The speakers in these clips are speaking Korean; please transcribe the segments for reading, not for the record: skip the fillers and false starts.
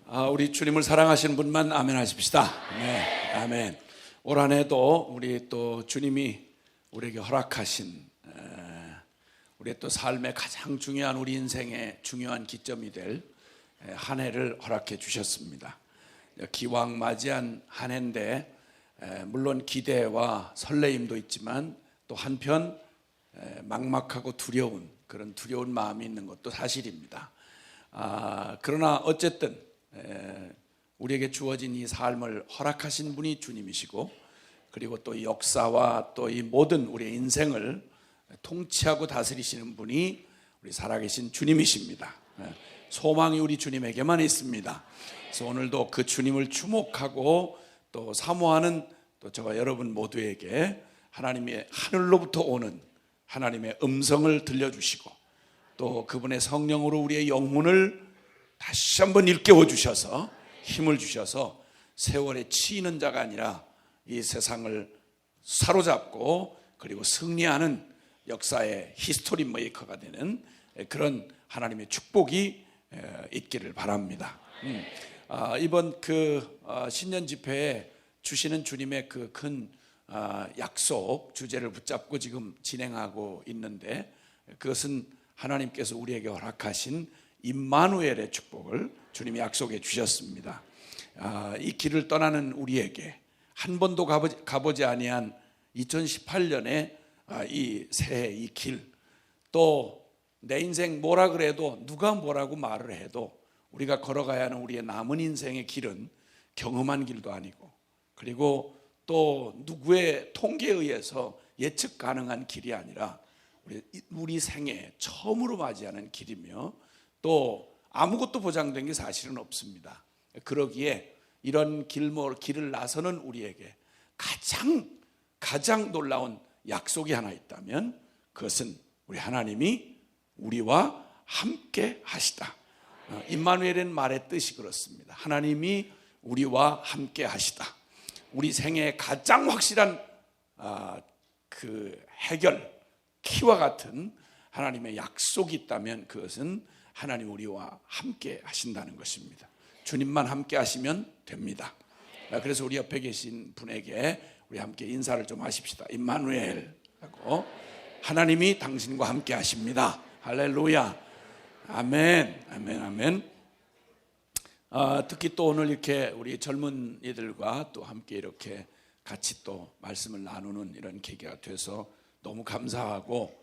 우리 주님을 사랑하시는 분만 아멘 하십시다. 네, 아멘. 올 한 해도 우리 또 주님이 우리에게 허락하신 우리의 또 삶의 가장 중요한 우리 인생의 중요한 기점이 될 한 해를 허락해 주셨습니다. 기왕 맞이한 한 해인데 물론 기대와 설레임도 있지만 또 한편 막막하고 두려운 그런 두려운 마음이 있는 것도 사실입니다. 그러나 어쨌든 우리에게 주어진 이 삶을 허락하신 분이 주님이시고, 그리고 또 역사와 또 이 모든 우리의 인생을 통치하고 다스리시는 분이 우리 살아계신 주님이십니다. 소망이 우리 주님에게만 있습니다. 그래서 오늘도 그 주님을 주목하고 또 사모하는 또 저와 여러분 모두에게 하나님의 하늘로부터 오는 하나님의 음성을 들려주시고, 또 그분의 성령으로 우리의 영혼을 다시 한번 일깨워 주셔서 힘을 주셔서 세월에 치이는 자가 아니라 이 세상을 사로잡고 그리고 승리하는 역사의 히스토리 메이커가 되는 그런 하나님의 축복이 있기를 바랍니다. 이번 그 신년 집회에 주시는 주님의 그 큰 약속 주제를 붙잡고 지금 진행하고 있는데, 그것은 하나님께서 우리에게 허락하신 임마누엘의 축복을 주님이 약속해 주셨습니다. 이 길을 떠나는 우리에게 한 번도 가보지 아니한 2018년에 이 새해 이 길, 또 내 인생 뭐라 그래도 누가 뭐라고 말을 해도 우리가 걸어가야 하는 우리의 남은 인생의 길은 경험한 길도 아니고, 그리고 또 누구의 통계에 의해서 예측 가능한 길이 아니라 우리 생에 처음으로 맞이하는 길이며, 또 아무것도 보장된 게 사실은 없습니다. 그러기에 이런 길을 나서는 우리에게 가장 놀라운 약속이 하나 있다면 그것은 우리 하나님이 우리와 함께 하시다. 임마누엘은 말의 뜻이 그렇습니다. 하나님이 우리와 함께 하시다. 우리 생애의 가장 확실한 그 해결 키와 같은 하나님의 약속이 있다면 그것은 하나님 우리와 함께 하신다는 것입니다. 주님만 함께 하시면 됩니다. 그래서 우리 옆에 계신 분에게 우리 함께 인사를 좀 하십시다. 임마누엘 하고, 하나님이 당신과 함께 하십니다. 할렐루야. 아멘, 아멘, 아멘. 특히 또 오늘 이렇게 우리 젊은이들과 또 함께 이렇게 같이 또 말씀을 나누는 이런 계기가 돼서 너무 감사하고,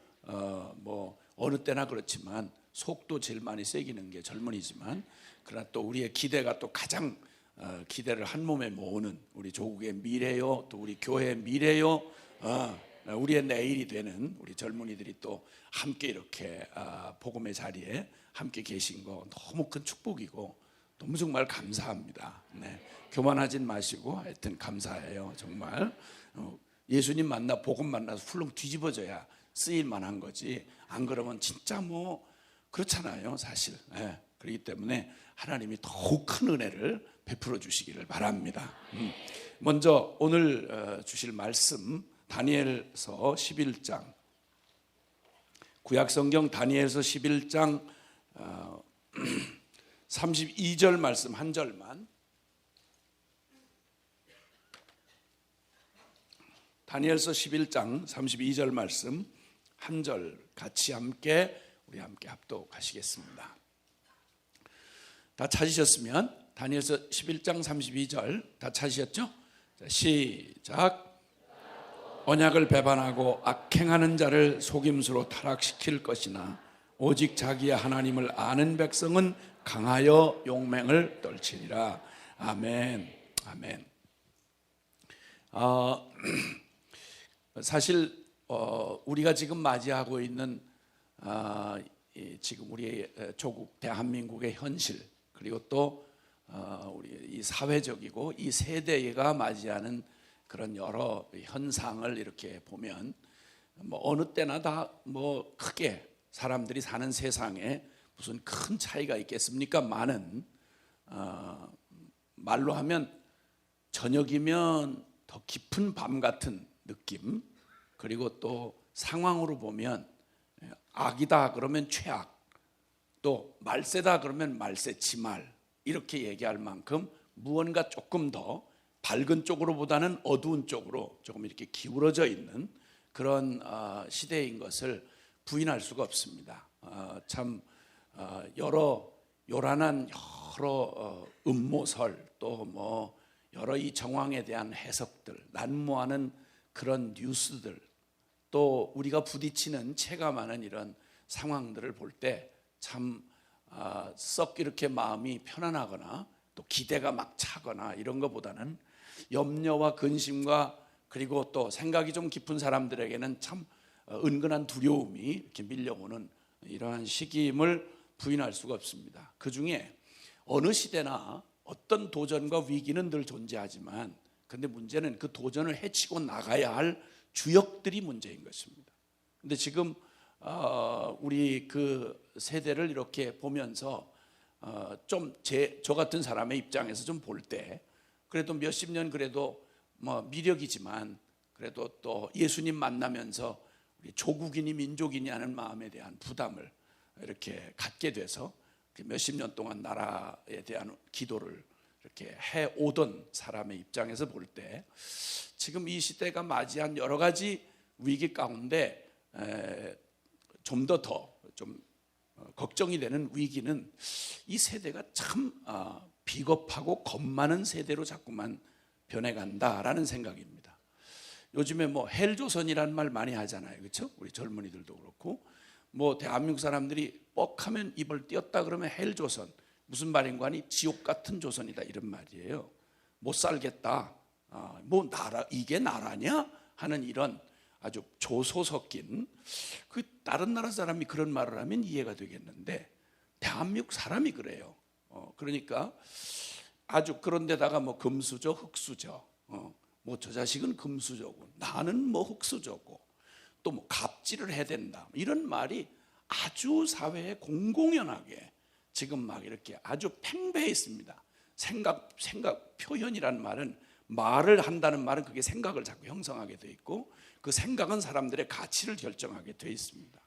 뭐 어느 때나 그렇지만 속도 제일 많이 새기는 게 젊은이지만, 그러나 또 우리의 기대가 또 가장 기대를 한 몸에 모으는 우리 조국의 미래요, 또 우리 교회의 미래요, 우리의 내일이 되는 우리 젊은이들이 또 함께 이렇게 복음의 자리에 함께 계신 거 너무 큰 축복이고 너무 정말 감사합니다. 네, 교만하진 마시고 하여튼 감사해요. 정말 예수님 만나 복음 만나서 훌렁 뒤집어져야 쓰일 만한 거지, 안 그러면 진짜 뭐 그렇잖아요 사실. 네, 그렇기 때문에 하나님이 더욱 큰 은혜를 베풀어 주시기를 바랍니다. 먼저 오늘 주실 말씀 다니엘서 11장, 구약성경 다니엘서 11장 32절 말씀 한 절만, 다니엘서 11장 32절 말씀 한 절 같이 우리 함께 합독하시겠습니다. 다 찾으셨으면 다니엘서 11장 32절 다 찾으셨죠? 자, 시작. 언약을 배반하고 악행하는 자를 속임수로 타락시킬 것이나 오직 자기의 하나님을 아는 백성은 강하여 용맹을 떨치리라. 아멘, 아멘. 사실 우리가 지금 맞이하고 있는 지금 우리 조국 대한민국의 현실, 그리고 또 우리 이 사회적이고 이 세대가 맞이하는 그런 여러 현상을 이렇게 보면 뭐 어느 때나 다 뭐 크게 사람들이 사는 세상에 무슨 큰 차이가 있겠습니까? 많은 말로 하면 저녁이면 더 깊은 밤 같은 느낌, 그리고 또 상황으로 보면 악이다 그러면 최악, 또 말세다 그러면 말세치말, 이렇게 얘기할 만큼 무언가 조금 더 밝은 쪽으로보다는 어두운 쪽으로 조금 이렇게 기울어져 있는 그런 시대인 것을 부인할 수가 없습니다. 참 여러 요란한 여러 음모설 또 뭐 여러 이 정황에 대한 해석들, 난무하는 그런 뉴스들, 또 우리가 부딪히는 체감하는 이런 상황들을 볼 때 참 썩 이렇게 마음이 편안하거나 또 기대가 막 차거나 이런 것보다는 염려와 근심과 그리고 또 생각이 좀 깊은 사람들에게는 참 은근한 두려움이 이렇게 밀려오는 이러한 시기임을 부인할 수가 없습니다. 그 중에 어느 시대나 어떤 도전과 위기는 늘 존재하지만 근데 문제는 그 도전을 헤치고 나가야 할 주역들이 문제인 것입니다. 근데 지금 우리 그 세대를 이렇게 보면서 좀 저 같은 사람의 입장에서 좀 볼 때 그래도 몇십 년 그래도 뭐 미력이지만 그래도 또 예수님 만나면서 우리 조국이니 민족이니 하는 마음에 대한 부담을 이렇게 갖게 돼서 몇십 년 동안 나라에 대한 기도를 이렇게 해오던 사람의 입장에서 볼 때 지금 이 시대가 맞이한 여러 가지 위기 가운데 좀 더 좀 걱정이 되는 위기는 이 세대가 참 비겁하고 겁 많은 세대로 자꾸만 변해간다라는 생각입니다. 요즘에 뭐 헬조선이라는 말 많이 하잖아요, 그렇죠? 우리 젊은이들도 그렇고 뭐 대한민국 사람들이 뻑하면 입을 띄었다 그러면 헬조선 무슨 말인가 하니 지옥 같은 조선이다 이런 말이에요. 못 살겠다. 뭐 나라 이게 나라냐 하는 이런 아주 조소 섞인 그 다른 나라 사람이 그런 말을 하면 이해가 되겠는데 대한민국 사람이 그래요. 그러니까 아주 그런데다가 뭐 금수저 흑수저 뭐 저 자식은 금수저고 나는 뭐 흑수저고 또 뭐 갑질을 해야 된다 이런 말이 아주 사회에 공공연하게 지금 막 이렇게 아주 팽배해 있습니다. 생각 표현이란 말은 말을 한다는 말은 그게 생각을 자꾸 형성하게 돼 있고 그 생각은 사람들의 가치를 결정하게 돼 있습니다.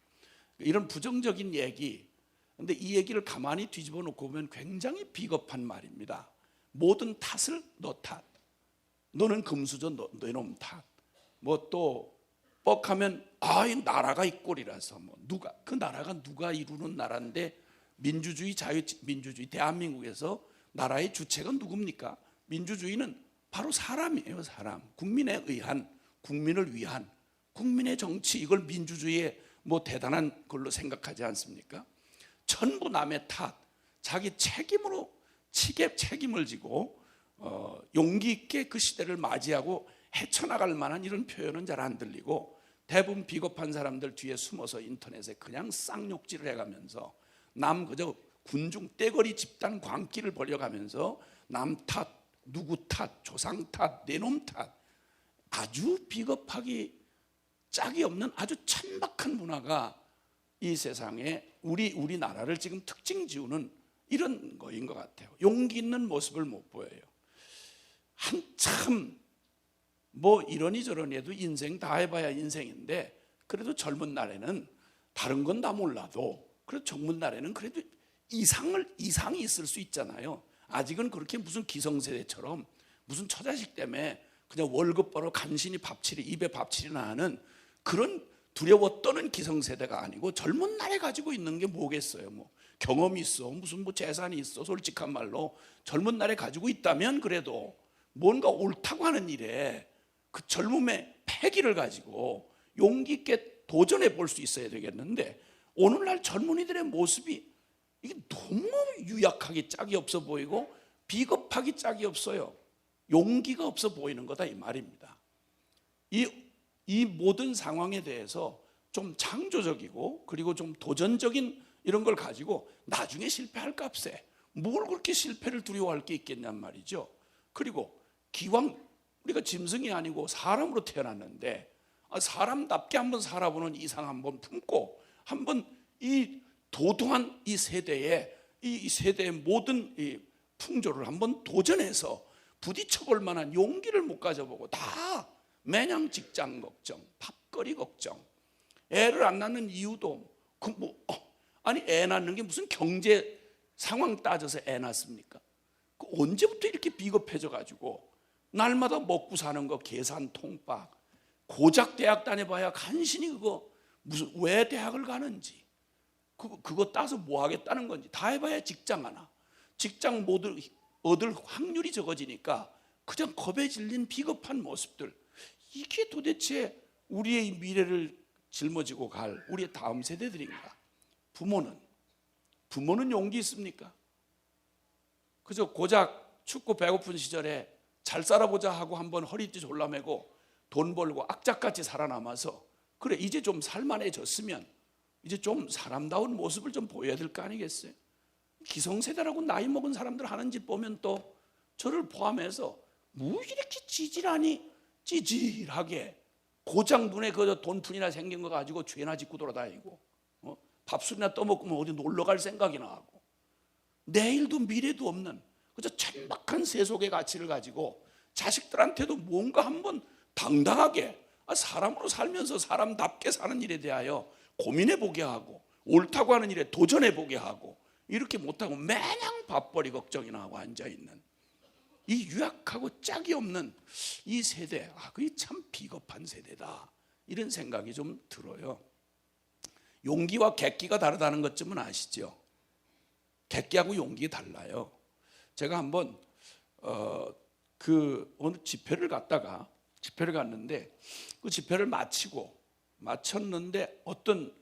이런 부정적인 얘기, 근데 이 얘기를 가만히 뒤집어 놓고 보면 굉장히 비겁한 말입니다. 모든 탓을 너 탓, 너는 금수저 너의 놈 탓, 뭐 또 뻑하면 이 나라가 이 꼴이라서 뭐 누가 그 나라가 누가 이루는 나라인데 민주주의 민주주의 대한민국에서 나라의 주체가 누굽니까? 민주주의는 바로 사람이에요. 사람, 국민에 의한, 국민을 위한 국민의 정치, 이걸 민주주의의 뭐 대단한 걸로 생각하지 않습니까? 전부 남의 탓, 자기 책임으로 책임을 지고 용기 있게 그 시대를 맞이하고 헤쳐나갈 만한 이런 표현은 잘 안 들리고 대부분 비겁한 사람들 뒤에 숨어서 인터넷에 그냥 쌍욕질을 해가면서 남 그저 군중 떼거리 집단 광기를 벌여가면서 남 탓, 누구 탓, 조상 탓, 내 놈 탓, 아주 비겁하기 짝이 없는 아주 천박한 문화가 이 세상에 우리나라를 지금 특징 지우는 이런 거인 것 같아요. 용기 있는 모습을 못 보여요. 한참 뭐 이러니 저러니 해도 인생 다 해봐야 인생인데 그래도 젊은 날에는 다른 건 다 몰라도 그래도 젊은 날에는 그래도 이상이 있을 수 있잖아요. 아직은 그렇게 무슨 기성세대처럼 무슨 처자식 때문에 그냥 월급 벌어 간신히 입에 밥칠이나 하는 그런 두려워 떠는 기성세대가 아니고 젊은 날에 가지고 있는 게 뭐겠어요. 뭐 경험이 있어, 무슨 뭐 재산이 있어, 솔직한 말로 젊은 날에 가지고 있다면 그래도 뭔가 옳다고 하는 일에 그 젊음의 패기를 가지고 용기 있게 도전해 볼 수 있어야 되겠는데 오늘날 젊은이들의 모습이 이게 너무 유약하기 짝이 없어 보이고 비겁하기 짝이 없어요. 용기가 없어 보이는 거다 이 말입니다. 이 모든 상황에 대해서 좀 창조적이고 그리고 좀 도전적인 이런 걸 가지고 나중에 실패할 값에 뭘 그렇게 실패를 두려워할 게 있겠냔 말이죠. 그리고 기왕 우리가 짐승이 아니고 사람으로 태어났는데 사람답게 한번 살아보는 이상 한번 품고 한번 이 도도한 이 세대의 모든 이 풍조를 한번 도전해서 부딪혀볼 만한 용기를 못 가져보고 다 매년 직장 걱정, 밥거리 걱정, 애를 안 낳는 이유도 아니 애 낳는 게 무슨 경제 상황 따져서 애 낳습니까? 언제부터 이렇게 비겁해져 가지고 날마다 먹고 사는 거 계산 통박, 고작 대학 다녀봐야 간신히 그거 무슨 왜 대학을 가는지 그거 따서 뭐 하겠다는 건지 다 해봐야 직장 하나, 직장 못 얻을 확률이 적어지니까 그냥 겁에 질린 비겁한 모습들, 이게 도대체 우리의 미래를 짊어지고 갈 우리의 다음 세대들인가? 부모는 용기 있습니까? 그저 고작 춥고 배고픈 시절에 잘 살아보자 하고 한번 허리띠 졸라매고 돈 벌고 악착같이 살아남아서 그래 이제 좀 살만해졌으면 이제 좀 사람다운 모습을 좀 보여야 될 거 아니겠어요? 기성세대라고 나이 먹은 사람들 하는 짓 보면 또 저를 포함해서 뭐 이렇게 찌질하게 고작 눈에 그 돈푼이나 생긴 거 가지고 죄나 짓고 돌아다니고 밥술이나 떠먹고 어디 놀러 갈 생각이나 하고 내일도 미래도 없는 그저 천박한 세속의 가치를 가지고 자식들한테도 뭔가 한번 당당하게 사람으로 살면서 사람답게 사는 일에 대하여 고민해 보게 하고 옳다고 하는 일에 도전해 보게 하고 이렇게 못하고 매냥 밥벌이 걱정이나 하고 앉아있는 이 유약하고 짝이 없는 이 세대, 그게 참 비겁한 세대다, 이런 생각이 좀 들어요. 용기와 객기가 다르다는 것쯤은 아시죠? 객기하고 용기가 달라요. 제가 한번 어느 집회를 갔는데 그 집회를 마쳤는데 어떤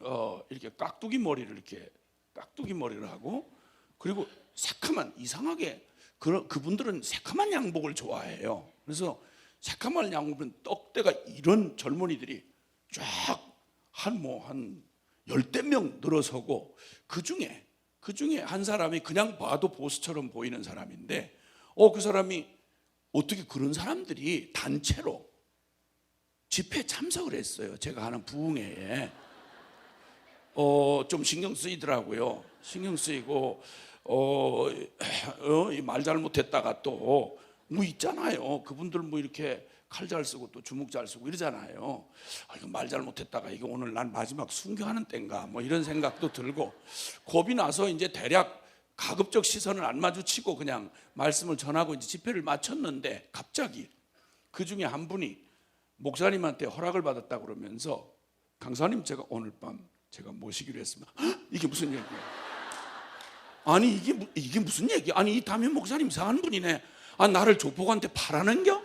이렇게 깍두기 머리를 하고 그리고 새카만, 이상하게 그분들은 새카만 양복을 좋아해요. 그래서 새카만 양복은 떡대가 이런 젊은이들이 쫙 한 열댓 명 늘어서고 그 중에 한 사람이 그냥 봐도 보수처럼 보이는 사람인데 그 사람이 어떻게 그런 사람들이 단체로 집회에 참석을 했어요. 제가 하는 부흥회에. 좀 신경 쓰이더라고요. 신경 쓰이고 말 잘못했다가 또 뭐 있잖아요. 그분들 뭐 이렇게 칼 잘 쓰고 또 주먹 잘 쓰고 이러잖아요. 이거 말 잘못했다가 이거 오늘 난 마지막 순교하는 때인가 뭐 이런 생각도 들고 겁이 나서 이제 대략 가급적 시선을 안 마주치고 그냥 말씀을 전하고 이제 집회를 마쳤는데 갑자기 그 중에 한 분이 목사님한테 허락을 받았다 그러면서 강사님 제가 오늘 밤 제가 모시기로 했습니다. 이게 무슨 얘기예요? 아니 이게 무슨 얘기야? 아니 이 담임 목사님 이상한 분이네. 나를 조폭한테 팔아는겨?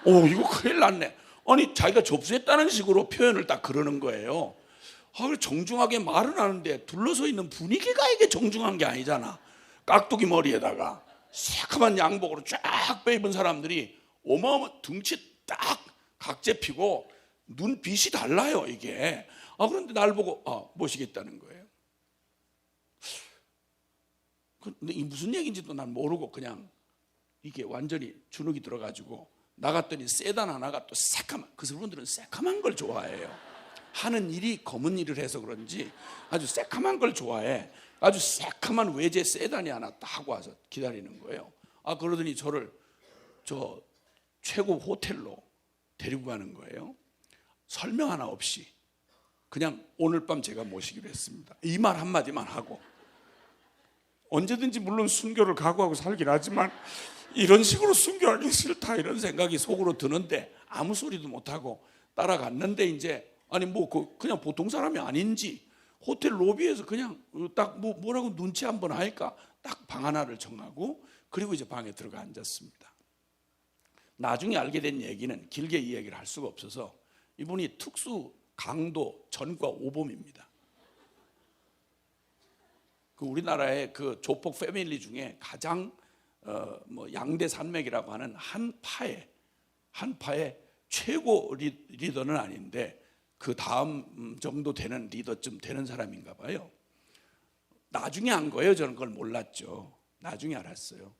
이거 큰일 났네. 아니 자기가 접수했다는 식으로 표현을 딱 그러는 거예요. 정중하게 말은 하는데 둘러서 있는 분위기가 이게 정중한 게 아니잖아. 깍두기 머리에다가 새카만 양복으로 쫙 빼입은 사람들이 어마어마 등치 딱 각재 피고 눈빛이 달라요 이게. 그런데 날 보고 모시겠다는 거예요. 근데 이 무슨 얘기인지도 난 모르고 그냥 이게 완전히 주눅이 들어가지고 나갔더니 세단 하나가 또 새카만, 그 사람들은 새카만 걸 좋아해요. 하는 일이 검은 일을 해서 그런지 아주 새카만 걸 좋아해. 아주 새카만 외제 세단이 하나 딱 하고 와서 기다리는 거예요. 그러더니 저를 저 최고 호텔로 데리고 가는 거예요. 설명 하나 없이 그냥 오늘 밤 제가 모시기로 했습니다, 이 말 한마디만 하고 언제든지 물론 순교를 각오하고 살긴 하지만 이런 식으로 순교하기 싫다 이런 생각이 속으로 드는데 아무 소리도 못하고 따라갔는데 이제 그냥 보통 사람이 아닌지 호텔 로비에서 그냥 딱 뭐라고 눈치 한번 하니까 딱 방 하나를 정하고 그리고 이제 방에 들어가 앉았습니다. 나중에 알게 된 얘기는 길게 이 얘기를 할 수가 없어서 이분이 특수 강도 전과 오범입니다. 우리나라의 그 조폭 패밀리 중에 가장 양대 산맥이라고 하는 한 파의 최고 리더는 아닌데 그 다음 정도 되는 리더쯤 되는 사람인가 봐요. 나중에 안 거예요. 저는 그걸 몰랐죠. 나중에 알았어요.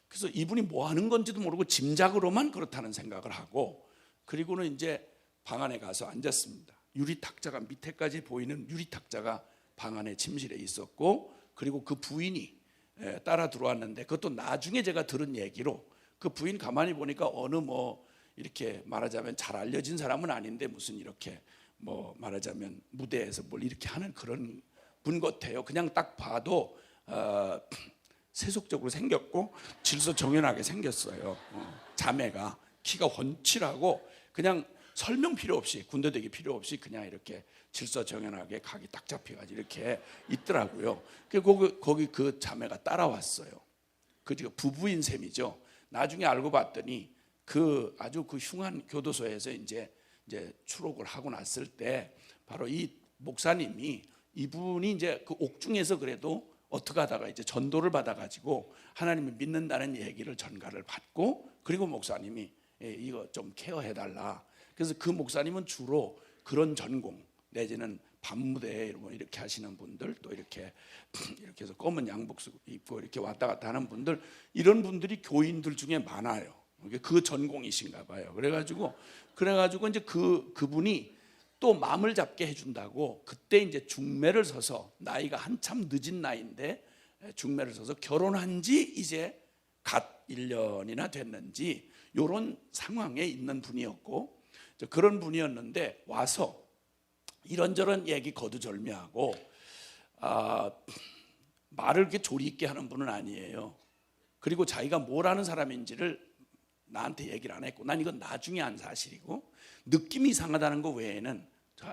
그래서 이분이 뭐 하는 건지도 모르고 짐작으로만 그렇다는 생각을 하고 그리고는 이제 방 안에 가서 앉았습니다. 유리탁자가 밑에까지 보이는 유리탁자가 방 안에 침실에 있었고 그리고 그 부인이 따라 들어왔는데 그것도 나중에 제가 들은 얘기로 그 부인 가만히 보니까 어느 이렇게 말하자면 잘 알려진 사람은 아닌데 무슨 이렇게 말하자면 무대에서 뭘 이렇게 하는 그런 분 같아요. 그냥 딱 봐도 세속적으로 생겼고 질서정연하게 생겼어요. 자매가 키가 훤칠하고 그냥 설명 필요 없이 군대 되기 필요 없이 그냥 이렇게 질서정연하게 각이 딱 잡혀가지고 이렇게 있더라고요. 거기 그 자매가 따라왔어요. 그 부부인 셈이죠. 나중에 알고 봤더니 아주 그 흉한 교도소에서 이제 추록을 하고 났을 때 바로 이 목사님이 이분이 이제 그 옥중에서 그래도 어떻게 하다가 이제 전도를 받아가지고 하나님을 믿는다는 얘기를 전가를 받고 그리고 목사님이 이거 좀 케어해달라. 그래서 그 목사님은 주로 그런 전공 내지는 밤무대 이렇게 하시는 분들 또 이렇게 해서 검은 양복 입고 이렇게 왔다 갔다 하는 분들 이런 분들이 교인들 중에 많아요. 그 전공이신가 봐요. 그래가지고 이제 그분이 또 마음을 잡게 해준다고 그때 이제 중매를 서서 나이가 한참 늦은 나이인데 중매를 서서 결혼한 지 이제 갓 1년이나 됐는지 이런 상황에 있는 분이었고 그런 분이었는데 와서 이런저런 얘기 거두절미하고 말을 이렇게 조리 있게 하는 분은 아니에요. 그리고 자기가 뭘 하는 사람인지를 나한테 얘기를 안 했고 난 이건 나중에 한 사실이고 느낌이 이상하다는 거 외에는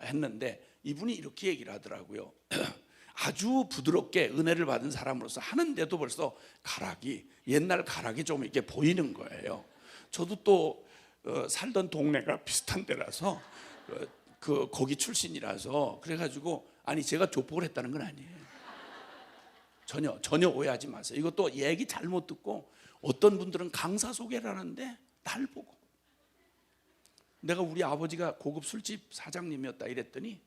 했는데 이분이 이렇게 얘기를 하더라고요. 아주 부드럽게 은혜를 받은 사람으로서 하는데도 벌써 옛날 가락이 좀 이렇게 보이는 거예요. 저도 또 살던 동네가 비슷한 데라서 거기 출신이라서 그래가지고 아니 제가 조폭을 했다는 건 아니에요. 전혀 오해하지 마세요. 이것도 얘기 잘못 듣고 어떤 분들은 강사 소개를 하는데 날 보고 내가 우리 아버지가 고급 술집 사장님이었다 이랬더니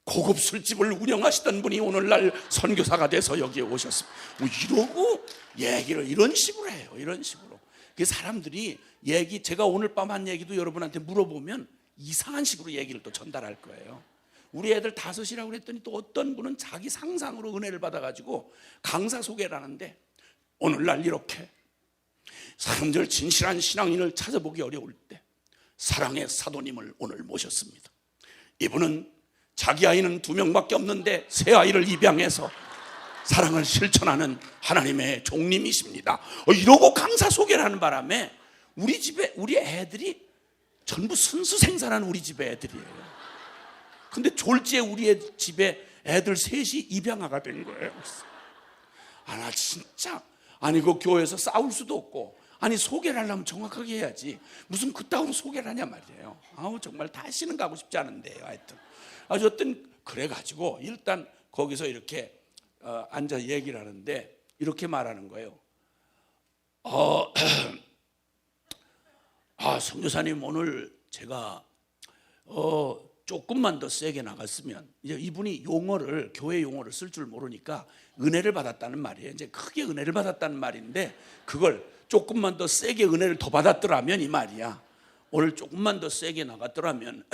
고급 술집을 운영하시던 분이 오늘날 선교사가 돼서 여기에 오셨습니다. 뭐 이러고 얘기를 이런 식으로 해요. 이런 식으로. 그 사람들이 제가 오늘 밤 한 얘기도 여러분한테 물어보면 이상한 식으로 얘기를 또 전달할 거예요. 우리 애들 5이라고 그랬더니 또 어떤 분은 자기 상상으로 은혜를 받아가지고 강사 소개를 하는데 오늘날 이렇게 사람들 진실한 신앙인을 찾아보기 어려울 때 사랑의 사도님을 오늘 모셨습니다. 이분은 자기 아이는 2명밖에 없는데 새 아이를 입양해서 사랑을 실천하는 하나님의 종님이십니다. 이러고 강사 소개를 하는 바람에 우리 애들이 전부 순수생산한 우리 집의 애들이에요. 근데 졸지에 우리 집에 애들 3이 입양아가 된 거예요. 나 진짜 그 교회에서 싸울 수도 없고 소개를 하려면 정확하게 해야지 무슨 그따위로 소개를 하냐 말이에요. 정말 다시는 가고 싶지 않은데요. 하여튼 어쨌든 그래가지고 일단 거기서 이렇게 앉아 얘기를 하는데 이렇게 말하는 거예요. 선교사님 오늘 제가 조금만 더 세게 나갔으면 이제 이분이 교회 용어를 쓸 줄 모르니까 은혜를 받았다는 말이에요. 이제 크게 은혜를 받았다는 말인데 그걸 조금만 더 세게 은혜를 더 받았더라면 이 말이야. 오늘 조금만 더 세게 나갔더라면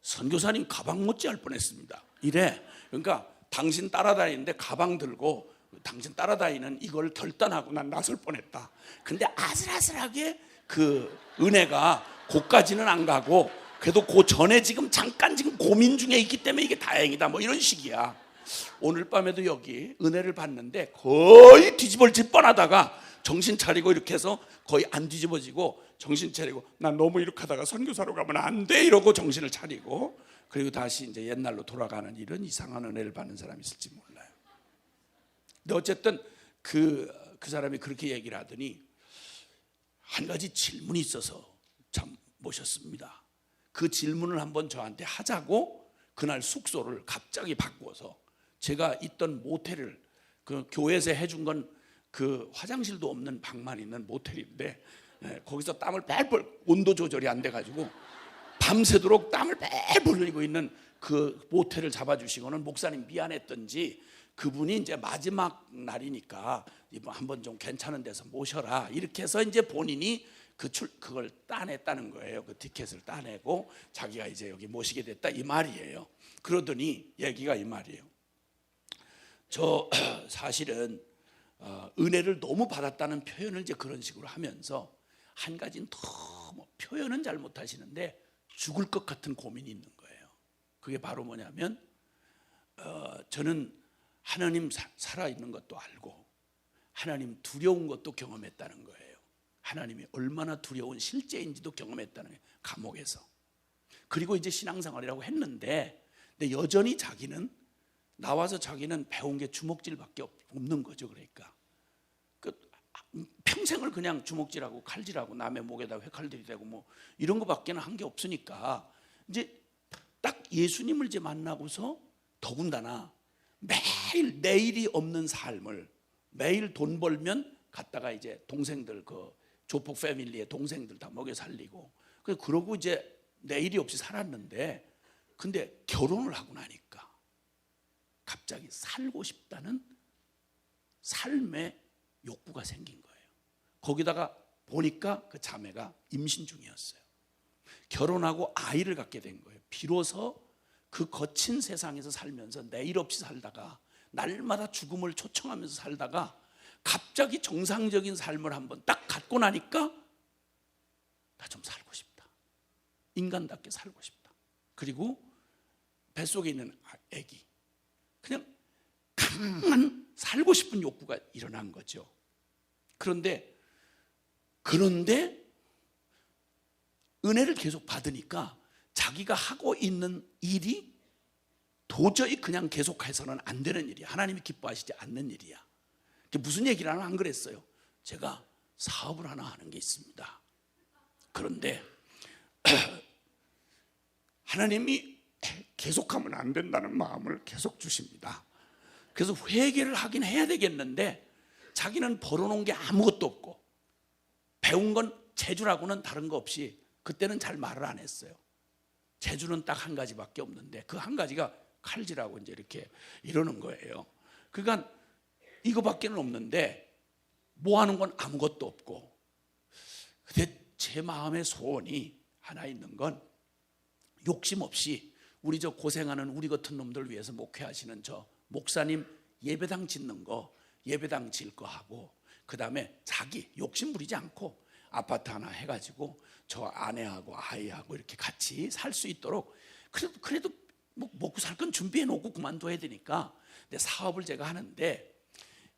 선교사님 가방 못지할 뻔했습니다. 이래. 그러니까 당신 따라다니는데 가방 들고 당신 따라다니는 이걸 결단하고 난 나설 뻔했다. 근데 아슬아슬하게 그 은혜가 고까지는 안 가고 그래도 그 전에 잠깐 고민 중에 있기 때문에 이게 다행이다. 뭐 이런 식이야. 오늘 밤에도 여기 은혜를 받는데 거의 뒤집어질 뻔하다가 정신 차리고 이렇게 해서 거의 안 뒤집어지고 정신 차리고 난 너무 이렇게 하다가 선교사로 가면 안 돼 이러고 정신을 차리고 그리고 다시 이제 옛날로 돌아가는 이런 이상한 은혜를 받는 사람이 있을지 몰라요. 근데 어쨌든 그 사람이 그렇게 얘기를 하더니 한 가지 질문이 있어서 참 모셨습니다. 그 질문을 한번 저한테 하자고 그날 숙소를 갑자기 바꿔서 제가 있던 모텔을 그 교회에서 해준 건 그 화장실도 없는 방만 있는 모텔인데 거기서 땀을 뺄뻘 온도 조절이 안 돼가지고 밤새도록 땀을 뺄뻘 흘리고 있는 그 모텔을 잡아주시고는 목사님 미안했던지 그분이 이제 마지막 날이니까 이번 한번 좀 괜찮은 데서 모셔라 이렇게 해서 이제 본인이 그걸 따냈다는 거예요. 그 티켓을 따내고 자기가 이제 여기 모시게 됐다 이 말이에요. 그러더니 얘기가 이 말이에요. 저 사실은 은혜를 너무 받았다는 표현을 이제 그런 식으로 하면서 한 가지는 너무 표현은 잘 못하시는데 죽을 것 같은 고민이 있는 거예요. 그게 바로 뭐냐면 저는 하나님 살아있는 것도 알고 하나님 두려운 것도 경험했다는 거예요. 하나님이 얼마나 두려운 실제인지도 경험했다는 거예요. 감옥에서. 그리고 이제 신앙생활이라고 했는데 근데 여전히 자기는 나와서 자기는 배운 게 주먹질밖에 없는 거죠. 그러니까 평생을 그냥 주먹질하고 칼질하고 남의 목에다 회칼들이 대고 뭐 이런 거밖에는 한 게 없으니까 이제 딱 예수님을 이제 만나고서 더군다나 매일 내일이 없는 삶을 매일 돈 벌면 갔다가 이제 동생들 그 조폭 패밀리의 동생들 다 먹여 살리고 그러고 이제 내일이 없이 살았는데 근데 결혼을 하고 나니까 갑자기 살고 싶다는 삶의 욕구가 생긴 거예요. 거기다가 보니까 그 자매가 임신 중이었어요. 결혼하고 아이를 갖게 된 거예요. 비로소 그 거친 세상에서 살면서 내일 없이 살다가 날마다 죽음을 초청하면서 살다가 갑자기 정상적인 삶을 한번 딱 갖고 나니까 나 좀 살고 싶다. 인간답게 살고 싶다. 그리고 뱃속에 있는 아기 그냥 강한 살고 싶은 욕구가 일어난 거죠. 그런데 은혜를 계속 받으니까 자기가 하고 있는 일이 도저히 그냥 계속해서는 안 되는 일이야. 하나님이 기뻐하시지 않는 일이야. 무슨 얘기를 하나 안 그랬어요. 제가 사업을 하나 하는 게 있습니다. 그런데 하나님이 계속하면 안 된다는 마음을 계속 주십니다. 그래서 회개를 하긴 해야 되겠는데 자기는 벌어놓은 게 아무것도 없고 배운 건 재주라고는 다른 거 없이 그때는 잘 말을 안 했어요. 재주는 딱 한 가지밖에 없는데 그 한 가지가 칼질하고 이제 이렇게 이러는 거예요. 그러니까 이거밖에는 없는데 뭐 하는 건 아무것도 없고 근데 제 마음의 소원이 하나 있는 건 욕심 없이 우리 저 고생하는 우리 같은 놈들 위해서 목회하시는 저 목사님 예배당 짓는 거 예배당 질 거 하고 그 다음에 자기 욕심 부리지 않고 아파트 하나 해가지고 저 아내하고 아이하고 이렇게 같이 살 수 있도록 그래도 뭐 먹고 살 건 준비해 놓고 그만둬야 되니까 근데 사업을 제가 하는데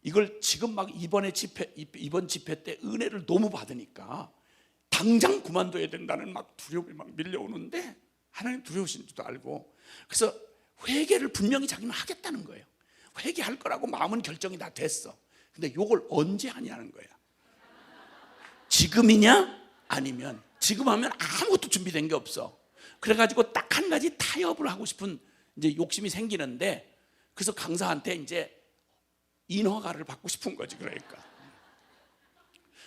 이걸 지금 막 이번 집회 때 은혜를 너무 받으니까 당장 그만둬야 된다는 막 두려움이 막 밀려오는데 하나님 두려우신 줄도 알고 그래서 회개를 분명히 자기는 하겠다는 거예요. 회개할 거라고 마음은 결정이 다 됐어. 근데 이걸 언제 하냐는 거야. 지금이냐 아니면 지금 하면 아무것도 준비된 게 없어. 그래가지고 딱 한 가지 타협을 하고 싶은 이제 욕심이 생기는데 그래서 강사한테 이제 인허가를 받고 싶은 거지. 그러니까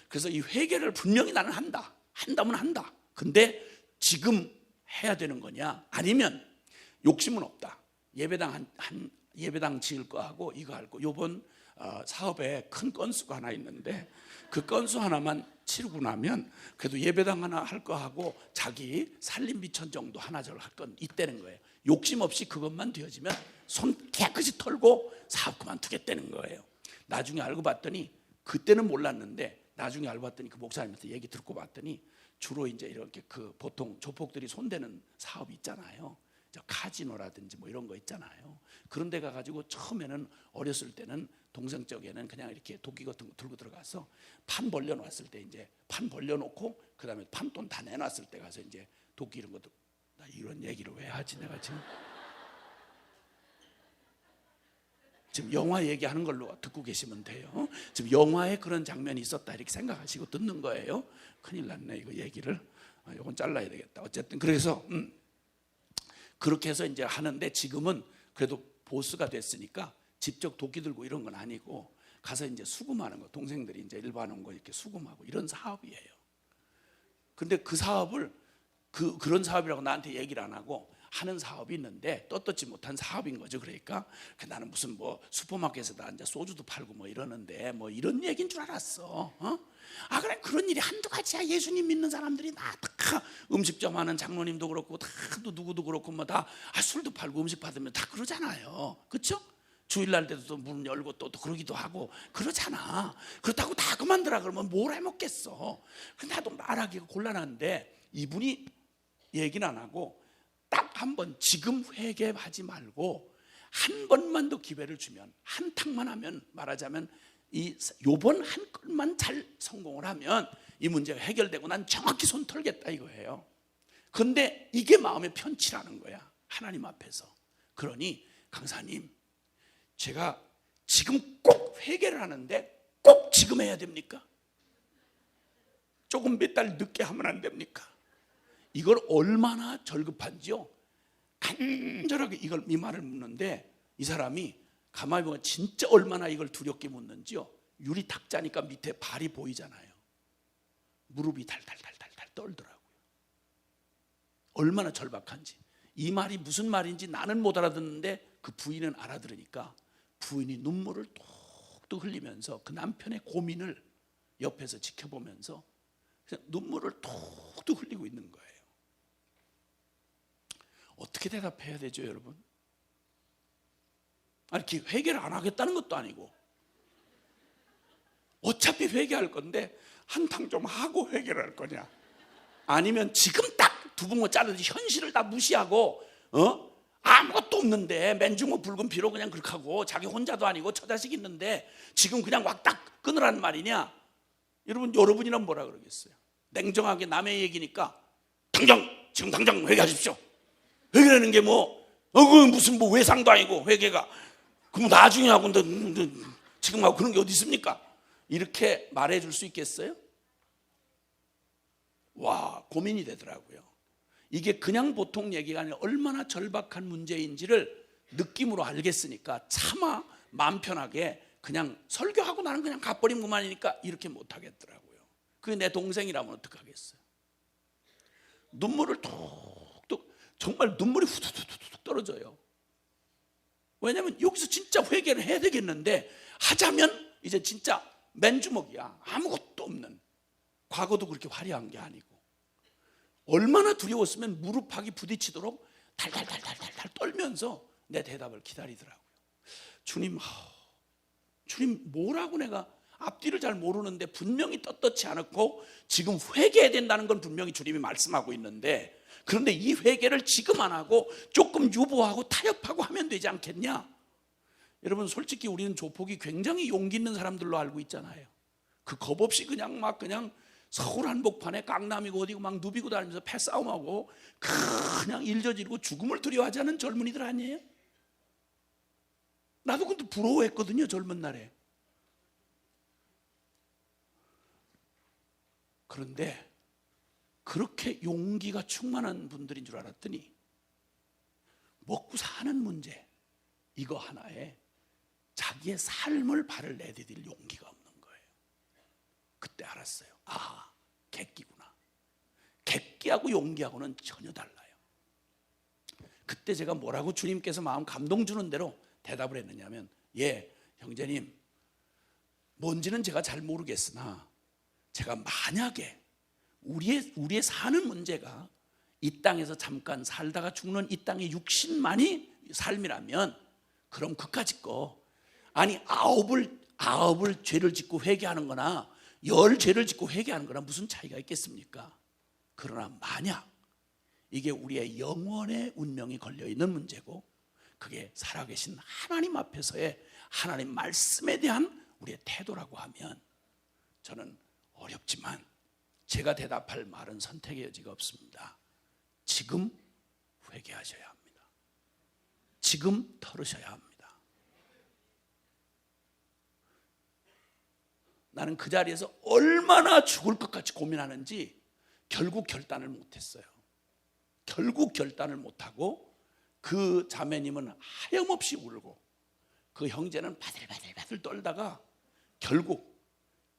그래서 이 회개를 분명히 나는 한다면 한다. 근데 지금 해야 되는 거냐 아니면 욕심은 없다. 예배당 지을 거 하고 이거 할 거. 요번 사업에 큰 건수가 하나 있는데 그 건수 하나만 치르고 나면 그래도 예배당 하나 할 거 하고 자기 살림비천 정도 하나절 할 건 있다는 거예요. 욕심 없이 그것만 되어지면 손 깨끗이 털고 사업 그만두겠다는 거예요. 나중에 알고 봤더니 그때는 몰랐는데 나중에 알고 봤더니 그 목사님한테 얘기 듣고 봤더니 주로 이제 이렇게 그 보통 조폭들이 손대는 사업이 있잖아요. 카지노라든지 뭐 이런 거 있잖아요. 그런 데 가가지고 처음에는 어렸을 때는 동생 쪽에는 그냥 이렇게 도끼 같은 거 들고 들어가서 판 벌려놨을 때 이제 판 벌려놓고 그 다음에 판돈 다 내놨을 때 가서 이제 도끼 이런 것도 나 이런 얘기를 왜 하지 내가 지금 영화 얘기하는 걸로 듣고 계시면 돼요. 지금 영화에 그런 장면이 있었다 이렇게 생각하시고 듣는 거예요. 큰일 났네 이거 얘기를. 이건 잘라야 되겠다. 어쨌든 그래서 그렇게 해서 이제 하는데 지금은 그래도 보스가 됐으니까 직접 도끼 들고 이런 건 아니고 가서 이제 수금하는 거 동생들이 이제 일반 온 거 이렇게 수금하고 이런 사업이에요. 근데 그 사업을 그런 사업이라고 나한테 얘기를 안 하고 하는 사업이 있는데 떳떳지 못한 사업인 거죠. 그러니까 나는 무슨 뭐 슈퍼마켓에다 이제 소주도 팔고 뭐 이러는데 뭐 이런 얘기인 줄 알았어. 그래 그런 일이 한두 가지야. 예수님 믿는 사람들이 다 음식점 하는 장로님도 그렇고 다 누구도 그렇고 뭐 다 술도 팔고 음식 받으면 다 그러잖아요. 그렇죠? 주일날 때도 또 문 열고 또 그러기도 하고 그러잖아. 그렇다고 다 그만두라 그러면 뭘 해먹겠어. 근데 나도 말하기가 곤란한데 이분이 얘기는 안 하고 딱 한 번 지금 회개하지 말고 한 번만 더 기회를 주면, 한 탕만 하면, 말하자면 이 요번 한 건만 잘 성공을 하면 이 문제가 해결되고 난 정확히 손 털겠다 이거예요. 그런데 이게 마음의 편치라는 거야, 하나님 앞에서. 그러니 강사님, 제가 지금 꼭 회개를 하는데 꼭 지금 해야 됩니까? 조금 몇 달 늦게 하면 안 됩니까? 이걸 얼마나 절급한지요. 간절하게 이 말을 묻는데, 이 사람이 가만히 보면 진짜 얼마나 이걸 두렵게 묻는지요. 유리 탁자니까 밑에 발이 보이잖아요. 무릎이 달달달달달 떨더라고요. 얼마나 절박한지. 이 말이 무슨 말인지 나는 못 알아듣는데 그 부인은 알아들으니까 부인이 눈물을 뚝뚝 흘리면서 그 남편의 고민을 옆에서 지켜보면서 눈물을 뚝뚝 흘리고 있는 거예요. 어떻게 대답해야 되죠, 여러분? 아니, 회개를 안 하겠다는 것도 아니고, 어차피 회개할 건데 한탕 좀 하고 회개를 할 거냐, 아니면 지금 딱 두부모 자르듯이 현실을 다 무시하고 아무것도 없는데 맨주먹 붉은 피로 그냥 그렇게 하고, 자기 혼자도 아니고 처자식 있는데 지금 그냥 왁딱 끊으라는 말이냐? 여러분이란 뭐라 그러겠어요? 냉정하게 남의 얘기니까 지금 당장 회개하십시오. 회개라는 게 무슨 외상도 아니고 회개가 그럼 나중에 하고 지금 하고 그런 게 어디 있습니까? 이렇게 말해줄 수 있겠어요? 와, 고민이 되더라고요. 이게 그냥 보통 얘기가 아니라 얼마나 절박한 문제인지를 느낌으로 알겠으니까 차마 마음 편하게 그냥 설교하고 나는 그냥 가버리면 그만이니까 이렇게 못하겠더라고요. 그게 내 동생이라면 어떡하겠어요? 눈물을 톡톡, 정말 눈물이 후두둑 떨어져요. 왜냐하면 여기서 진짜 회개를 해야 되겠는데, 하자면 이제 진짜 맨주먹이야. 아무것도 없는. 과거도 그렇게 화려한 게 아니고. 얼마나 두려웠으면 무릎팍이 부딪히도록 달달달달달 떨면서 내 대답을 기다리더라고요. 주님 뭐라고, 내가 앞뒤를 잘 모르는데 분명히 떳떳지 않았고 지금 회개해야 된다는 건 분명히 주님이 말씀하고 있는데, 그런데 이 회개를 지금 안 하고 조금 유보하고 타협하고 하면 되지 않겠냐? 여러분, 솔직히 우리는 조폭이 굉장히 용기 있는 사람들로 알고 있잖아요. 그 겁 없이 그냥 서울 한복판에 강남이고 어디고 막 누비고 다니면서 패싸움하고 그냥 일 저지르고 죽음을 두려워하지 않은 젊은이들 아니에요? 나도 근데 부러워했거든요, 젊은 날에. 그런데 그렇게 용기가 충만한 분들인 줄 알았더니 먹고 사는 문제 이거 하나에 자기의 삶을 발을 내디딜 용기가 없는 거예요. 그때 알았어요. 객기구나. 객기하고 용기하고는 전혀 달라요. 그때 제가 뭐라고 주님께서 마음 감동 주는 대로 대답을 했느냐면, 형제님, 뭔지는 제가 잘 모르겠으나 제가 만약에 우리의 사는 문제가 이 땅에서 잠깐 살다가 죽는 이 땅의 육신만이 삶이라면 그럼 그까짓 거, 아니 아홉을 죄를 짓고 회개하는 거나 10 죄를 짓고 회개하는 거나 무슨 차이가 있겠습니까? 그러나 만약 이게 우리의 영원의 운명이 걸려있는 문제고 그게 살아계신 하나님 앞에서의 하나님 말씀에 대한 우리의 태도라고 하면, 저는 어렵지만 제가 대답할 말은 선택의 여지가 없습니다. 지금 회개하셔야 합니다. 지금 털으셔야 합니다. 나는 그 자리에서 얼마나 죽을 것 같이 고민하는지 결국 결단을 못했어요. 결국 결단을 못하고 그 자매님은 하염없이 울고 그 형제는 바들바들 떨다가 결국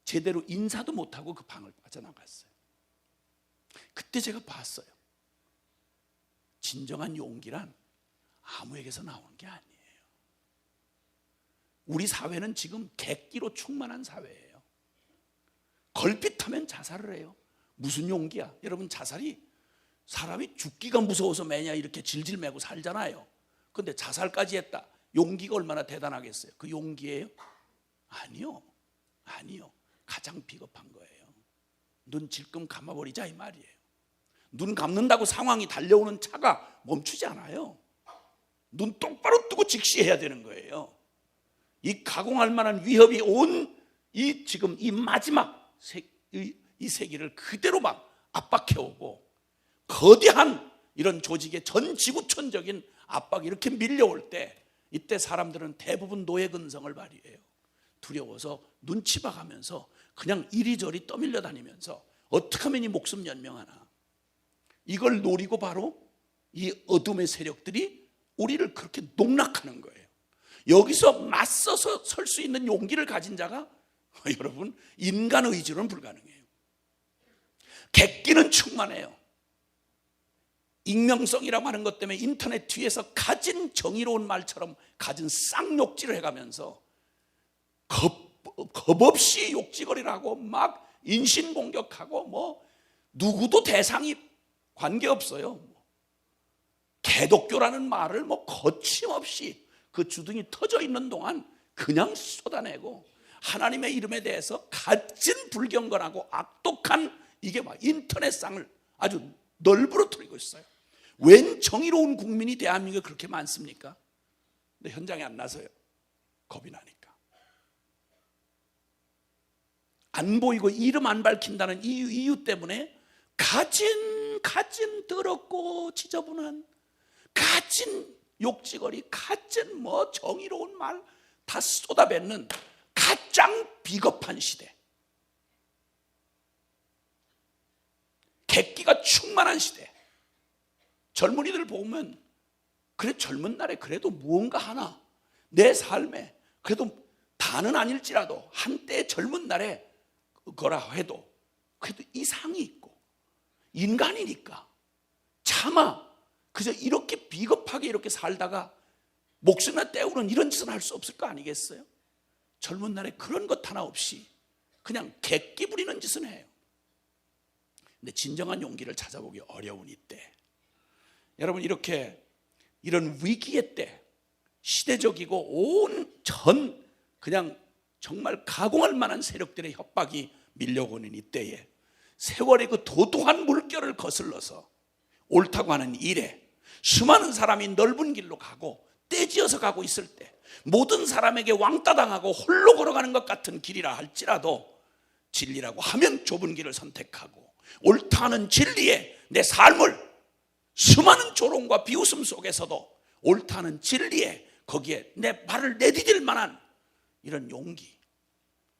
제대로 인사도 못하고 그 방을 빠져나갔어요. 그때 제가 봤어요. 진정한 용기란 아무에게서 나오는 게 아니에요. 우리 사회는 지금 객기로 충만한 사회예요. 걸핏하면 자살을 해요. 무슨 용기야? 여러분, 자살이 사람이 죽기가 무서워서 매냐 이렇게 질질 매고 살잖아요. 그런데 자살까지 했다. 용기가 얼마나 대단하겠어요? 그 용기예요? 아니요. 가장 비겁한 거예요. 눈 질끔 감아버리자 이 말이에요. 눈 감는다고 상황이 달려오는 차가 멈추지 않아요. 눈 똑바로 뜨고 직시해야 되는 거예요. 이 가공할 만한 위협이 지금 이 마지막 이 세기를 그대로 막 압박해오고, 거대한 이런 조직의 전 지구촌적인 압박이 이렇게 밀려올 때, 이때 사람들은 대부분 노예 근성을 발휘해요. 두려워서 눈치 봐가면서 그냥 이리저리 떠밀려 다니면서 어떻게 하면 이 목숨 연명하나, 이걸 노리고 바로 이 어둠의 세력들이 우리를 그렇게 농락하는 거예요. 여기서 맞서서 설 수 있는 용기를 가진 자가 여러분 인간 의지로는 불가능해요. 객기는 충만해요. 익명성이라고 하는 것 때문에 인터넷 뒤에서 가진 정의로운 말처럼 가진 쌍욕질을 해가면서 겁 없이 욕지거리라고 막 인신공격하고, 뭐 누구도 대상이 관계없어요. 개독교라는 말을 뭐 거침없이 그 주둥이 터져 있는 동안 그냥 쏟아내고, 하나님의 이름에 대해서 가진 불경건하고 악독한 이게 막 인터넷상을 아주 널브러뜨리고 있어요. 웬 정의로운 국민이 대한민국에 그렇게 많습니까? 근데 현장에 안 나서요. 겁이 나니까. 안 보이고 이름 안 밝힌다는 이유 때문에 가진 더럽고 지저분한, 가진 욕지거리, 가진 뭐 정의로운 말 다 쏟아뱉는 가장 비겁한 시대, 객기가 충만한 시대. 젊은이들 보면 그래, 젊은 날에 그래도 무언가 하나 내 삶에 그래도 다는 아닐지라도 한때 젊은 날에 거라 해도 그래도 이상이 있고, 인간이니까 차마 그저 이렇게 비겁하게 이렇게 살다가 목숨이나 때우는 이런 짓은 할 수 없을 거 아니겠어요? 젊은 날에 그런 것 하나 없이 그냥 객기 부리는 짓은 해요. 근데 진정한 용기를 찾아보기 어려운 이때, 여러분 이렇게 이런 위기의 때, 시대적이고 그냥 정말 가공할 만한 세력들의 협박이 밀려오는 이때에 세월의 그 도도한 물결을 거슬러서 옳다고 하는 일에 수많은 사람이 넓은 길로 가고 떼지어서 가고 있을 때, 모든 사람에게 왕따 당하고 홀로 걸어가는 것 같은 길이라 할지라도 진리라고 하면 좁은 길을 선택하고 옳다 하는 진리에 내 삶을, 수많은 조롱과 비웃음 속에서도 옳다 하는 진리에 거기에 내 발을 내디딜 만한 이런 용기,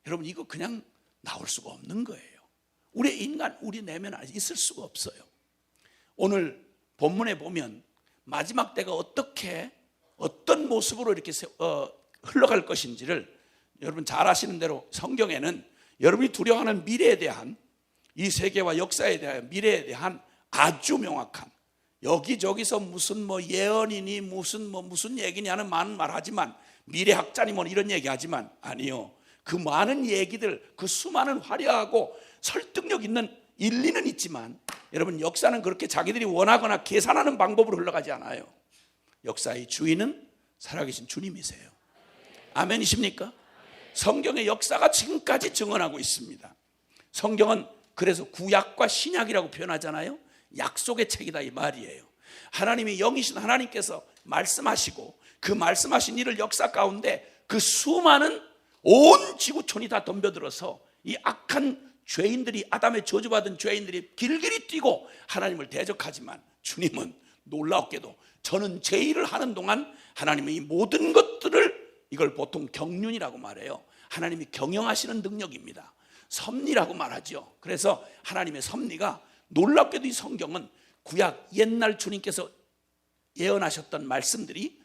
여러분 이거 그냥 나올 수가 없는 거예요. 우리 내면 있을 수가 없어요. 오늘 본문에 보면 마지막 때가 어떤 모습으로 이렇게 흘러갈 것인지를 여러분 잘 아시는 대로 성경에는 여러분이 두려워하는 미래에 대한, 이 세계와 역사에 대한 미래에 대한 아주 명확한, 여기저기서 무슨 뭐 예언이니 무슨 얘기냐는 많은 말하지만, 미래학자니 뭐 이런 얘기하지만 아니요, 그 많은 얘기들, 그 수많은 화려하고 설득력 있는 일리는 있지만, 여러분 역사는 그렇게 자기들이 원하거나 계산하는 방법으로 흘러가지 않아요. 역사의 주인은 살아계신 주님이세요. 아멘이십니까? 성경의 역사가 지금까지 증언하고 있습니다. 성경은 그래서 구약과 신약이라고 표현하잖아요. 약속의 책이다 이 말이에요. 하나님이 영이신 하나님께서 말씀하시고 그 말씀하신 일을 역사 가운데 그 수많은 온 지구촌이 다 덤벼들어서 이 악한 죄인들이, 아담의 저주받은 죄인들이 길길이 뛰고 하나님을 대적하지만, 주님은 놀랍게도 저는 제 일을 하는 동안 하나님의 이 모든 것들을, 이걸 보통 경륜이라고 말해요. 하나님이 경영하시는 능력입니다. 섭리라고 말하죠. 그래서 하나님의 섭리가, 놀랍게도 이 성경은 구약 옛날 주님께서 예언하셨던 말씀들이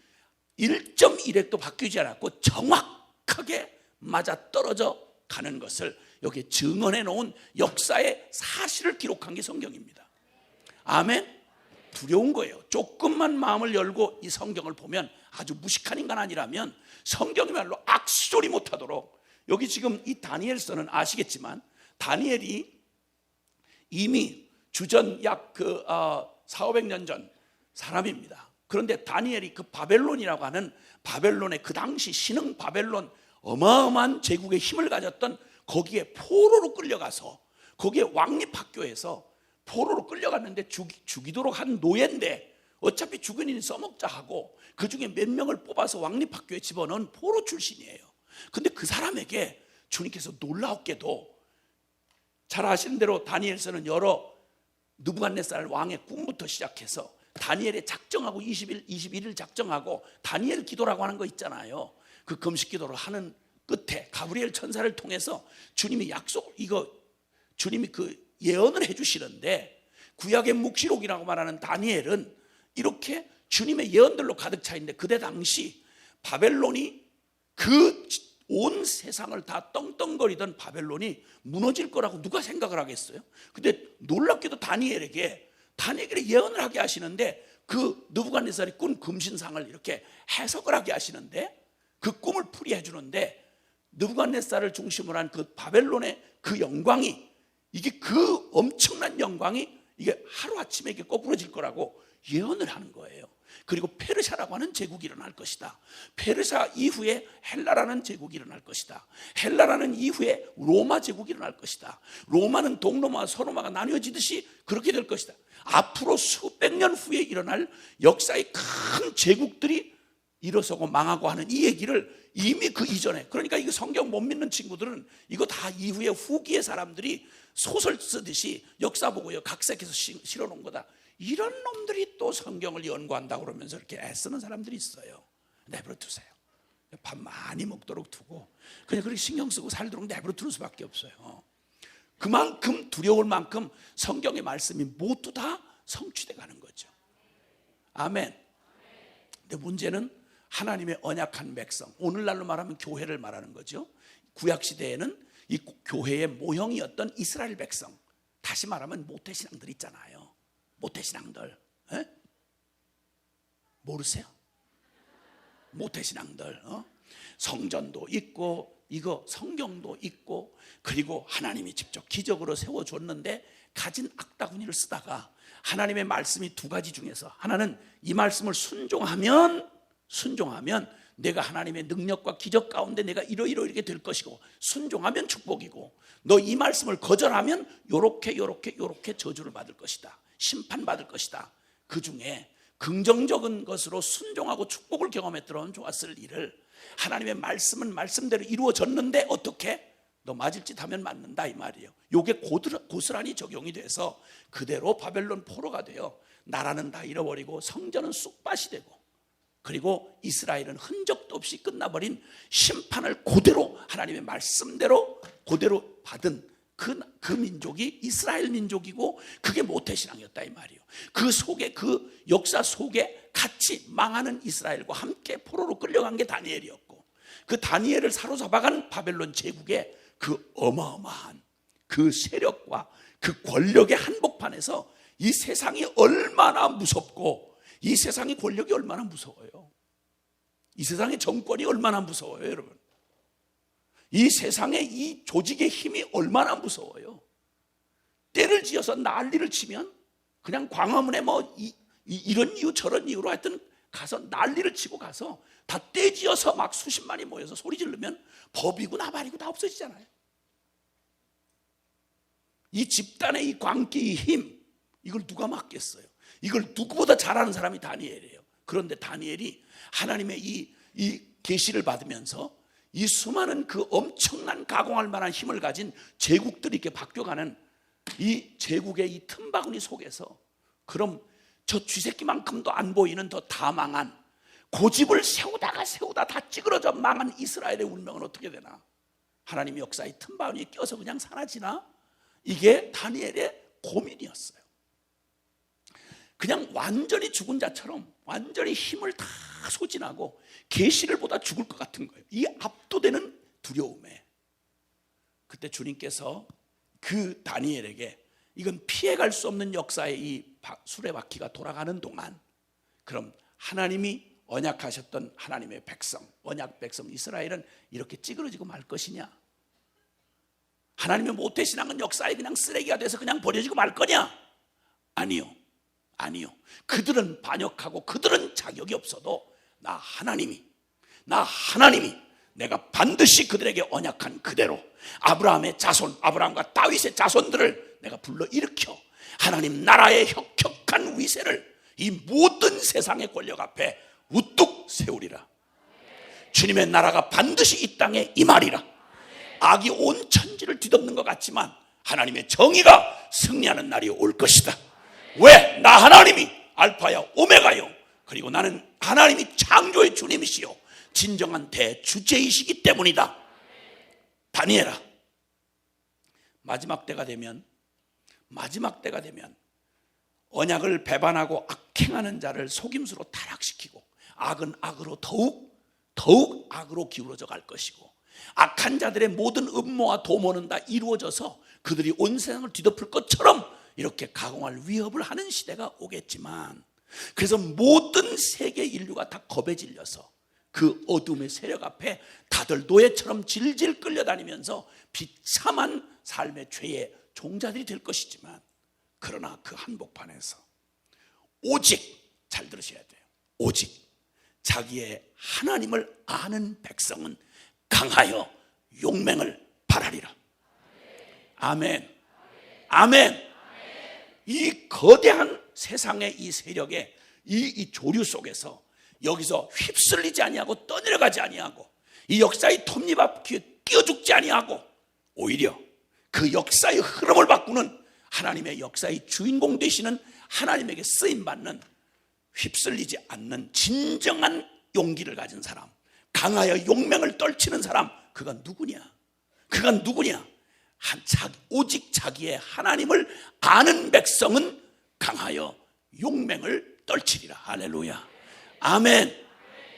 1.1획도 바뀌지 않았고 정확하게 맞아떨어져 가는 것을 여기 증언해 놓은 역사의 사실을 기록한 게 성경입니다. 아멘. 두려운 거예요. 조금만 마음을 열고 이 성경을 보면, 아주 무식한 인간 아니라면 성경이말로 악소리 못하도록, 여기 지금 이 다니엘서는 아시겠지만 다니엘이 이미 주전 약 400~500년 전 사람입니다. 그런데 다니엘이 그 바벨론이라고 하는, 바벨론의 그 당시 신흥 바벨론 어마어마한 제국의 힘을 가졌던 거기에 포로로 끌려가서, 거기에 왕립학교에서 포로로 끌려갔는데 죽이도록 한 노예인데 어차피 주근이니 써먹자 하고 그 중에 몇 명을 뽑아서 왕립학교에 집어넣은 포로 출신이에요. 근데 그 사람에게 주님께서 놀라웠게도 잘 아시는 대로 다니엘서는 여러 느부갓네살 왕의 꿈부터 시작해서 다니엘의 작정하고 21일 작정하고 다니엘 기도라고 하는 거 있잖아요. 그 금식 기도를 하는 끝에 가브리엘 천사를 통해서 주님이 주님이 그 예언을 해주시는데, 구약의 묵시록이라고 말하는 다니엘은 이렇게 주님의 예언들로 가득 차 있는데, 그때 당시 바벨론이 그 온 세상을 다 떵떵거리던 바벨론이 무너질 거라고 누가 생각을 하겠어요? 근데 놀랍게도 다니엘에게 예언을 하게 하시는데, 그 느부갓네살이 꾼 금신상을 이렇게 해석을 하게 하시는데, 그 꿈을 풀이해 주는데, 느부갓네살을 중심으로 한 그 바벨론의 그 영광이, 이게 그 엄청난 영광이 이게 하루아침에 이게 거꾸로질 거라고 예언을 하는 거예요. 그리고 페르시아라고 하는 제국이 일어날 것이다. 페르시아 이후에 헬라라는 제국이 일어날 것이다. 헬라라는 이후에 로마 제국이 일어날 것이다. 로마는 동로마와 서로마가 나뉘어지듯이 그렇게 될 것이다. 앞으로 수백 년 후에 일어날 역사의 큰 제국들이 일어서고 망하고 하는 이 얘기를 이미 그 이전에, 그러니까 이거 성경 못 믿는 친구들은 이거 다 이후에 후기의 사람들이 소설 쓰듯이 역사 보고요 각색해서 실어놓은 거다. 이런 놈들이 또 성경을 연구한다고 그러면서 이렇게 애쓰는 사람들이 있어요. 내버려 두세요. 밥 많이 먹도록 두고 그냥 그렇게 신경 쓰고 살도록 내버려 둘 수밖에 없어요. 그만큼 두려울 만큼 성경의 말씀이 모두 다 성취돼 가는 거죠. 아멘. 근데 문제는 하나님의 언약한 백성, 오늘날로 말하면 교회를 말하는 거죠. 구약시대에는 이 교회의 모형이었던 이스라엘 백성, 다시 말하면 모태신앙들 있잖아요. 모태신앙들, 모르세요? 모태신앙들, 성전도 있고 이거 성경도 있고, 그리고 하나님이 직접 기적으로 세워줬는데 가진 악다구니를 쓰다가 하나님의 말씀이 두 가지 중에서 하나는 이 말씀을 순종하면 내가 하나님의 능력과 기적 가운데 내가 이렇게 될 것이고, 순종하면 축복이고, 너 이 말씀을 거절하면 요렇게 저주를 받을 것이다, 심판받을 것이다. 그 중에 긍정적인 것으로 순종하고 축복을 경험했더라면 좋았을 일을 하나님의 말씀은 말씀대로 이루어졌는데 어떻게? 너 맞을 짓 하면 맞는다 이 말이에요. 요게 고스란히 적용이 돼서 그대로 바벨론 포로가 돼요. 나라는 다 잃어버리고 성전은 쑥밭이 되고, 그리고 이스라엘은 흔적도 없이 끝나버린 심판을 그대로 하나님의 말씀대로 그대로 받은 그 민족이 이스라엘 민족이고, 그게 모태신앙이었다 이 말이에요. 그 속에, 그 역사 속에 같이 망하는 이스라엘과 함께 포로로 끌려간 게 다니엘이었고, 그 다니엘을 사로잡아간 바벨론 제국의 그 어마어마한 그 세력과 그 권력의 한복판에서 이 세상이 얼마나 무섭고, 이 세상의 권력이 얼마나 무서워요. 이 세상의 정권이 얼마나 무서워요, 여러분. 이 세상의 이 조직의 힘이 얼마나 무서워요. 때를 지어서 난리를 치면 그냥 광화문에 이런 이유 저런 이유로 하여튼 가서 난리를 치고 가서 다 떼지어서 막 수십만이 모여서 소리 지르면 법이고 나발이고 다 없어지잖아요. 이 집단의 이 광기의 힘, 이걸 누가 막겠어요? 이걸 누구보다 잘하는 사람이 다니엘이에요. 그런데 다니엘이 하나님의 이 계시를 받으면서 이 수많은 그 엄청난 가공할 만한 힘을 가진 제국들이 이렇게 바뀌어가는 이 제국의 이 틈바구니 속에서, 그럼 저 쥐새끼만큼도 안 보이는 더 다 망한 고집을 세우다 다 찌그러져 망한 이스라엘의 운명은 어떻게 되나? 하나님의 역사의 틈바구니에 껴서 그냥 사라지나? 이게 다니엘의 고민이었어요. 그냥 완전히 죽은 자처럼 완전히 힘을 다 소진하고 계시를 보다 죽을 것 같은 거예요. 이 압도되는 두려움에. 그때 주님께서 그 다니엘에게 이건 피해갈 수 없는 역사의 이 수레바퀴가 돌아가는 동안, 그럼 하나님이 언약하셨던 하나님의 백성, 언약 백성 이스라엘은 이렇게 찌그러지고 말 것이냐? 하나님의 모태신앙은 역사에 그냥 쓰레기가 돼서 그냥 버려지고 말 거냐? 아니요. 그들은 반역하고 그들은 자격이 없어도 나 하나님이 내가 반드시 그들에게 언약한 그대로 아브라함의 자손, 아브라함과 다윗의 자손들을 내가 불러 일으켜 하나님 나라의 혁혁한 위세를 이 모든 세상의 권력 앞에 우뚝 세우리라. 주님의 나라가 반드시 이 땅에 임하리라. 악이 온 천지를 뒤덮는 것 같지만 하나님의 정의가 승리하는 날이 올 것이다. 왜? 나 하나님이 알파야 오메가요, 그리고 나는 하나님이 창조의 주님이시요 진정한 대주제이시기 때문이다. 다니엘아, 마지막 때가 되면 언약을 배반하고 악행하는 자를 속임수로 타락시키고 악은 악으로 더욱 악으로 기울어져 갈 것이고, 악한 자들의 모든 음모와 도모는 다 이루어져서 그들이 온 세상을 뒤덮을 것처럼 이렇게 가공할 위협을 하는 시대가 오겠지만, 그래서 모든 세계 인류가 다 겁에 질려서 그 어둠의 세력 앞에 다들 노예처럼 질질 끌려다니면서 비참한 삶의 죄의 종자들이 될 것이지만, 그러나 그 한복판에서 오직, 잘 들으셔야 돼요, 오직 자기의 하나님을 아는 백성은 강하여 용맹을 발하리라. 아멘. 아멘. 이 거대한 세상의 이 세력의 이 조류 속에서 여기서 휩쓸리지 아니하고 떠내려가지 아니하고 이 역사의 톱니바퀴에 끼어 죽지 아니하고 오히려 그 역사의 흐름을 바꾸는 하나님의 역사의 주인공 되시는 하나님에게 쓰임받는, 휩쓸리지 않는 진정한 용기를 가진 사람, 강하여 용맹을 떨치는 사람, 그가 누구냐? 오직 자기의 하나님을 아는 백성은 강하여 용맹을 떨치리라. 할렐루야. 아멘.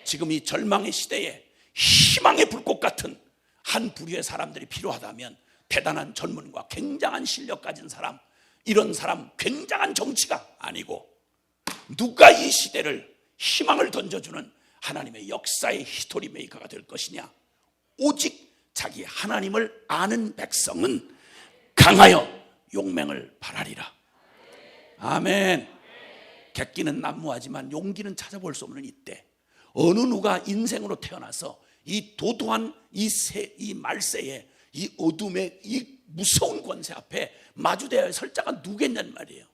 지금 이 절망의 시대에 희망의 불꽃 같은 한 부류의 사람들이 필요하다면, 대단한 전문과 굉장한 실력 가진 사람, 이런 사람, 굉장한 정치가 아니고, 누가 이 시대를 희망을 던져주는 하나님의 역사의 히스토리 메이커가 될 것이냐? 오직 자기 하나님을 아는 백성은 강하여 용맹을 발하리라. 아멘. 객기는 난무하지만 용기는 찾아볼 수 없는 이때, 어느 누가 인생으로 태어나서 이 도도한 이 말세에 이 어둠의 이 무서운 권세 앞에 마주대야 설 자가 누구겠냔 말이에요.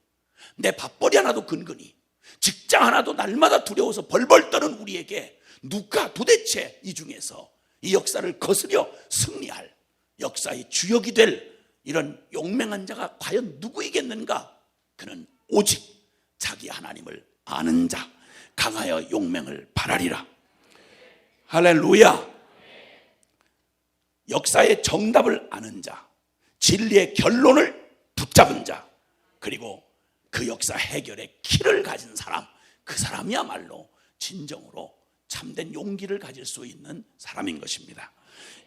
내 밥벌이 하나도 근근히, 직장 하나도 날마다 두려워서 벌벌 떠는 우리에게 누가 도대체 이 중에서 이 역사를 거스려 승리할 역사의 주역이 될 이런 용맹한 자가 과연 누구이겠는가? 그는 오직 자기 하나님을 아는 자, 강하여 용맹을 발하리라. 할렐루야. 역사의 정답을 아는 자, 진리의 결론을 붙잡은 자, 그리고 그 역사 해결의 키를 가진 사람, 그 사람이야말로 진정으로 참된 용기를 가질 수 있는 사람인 것입니다.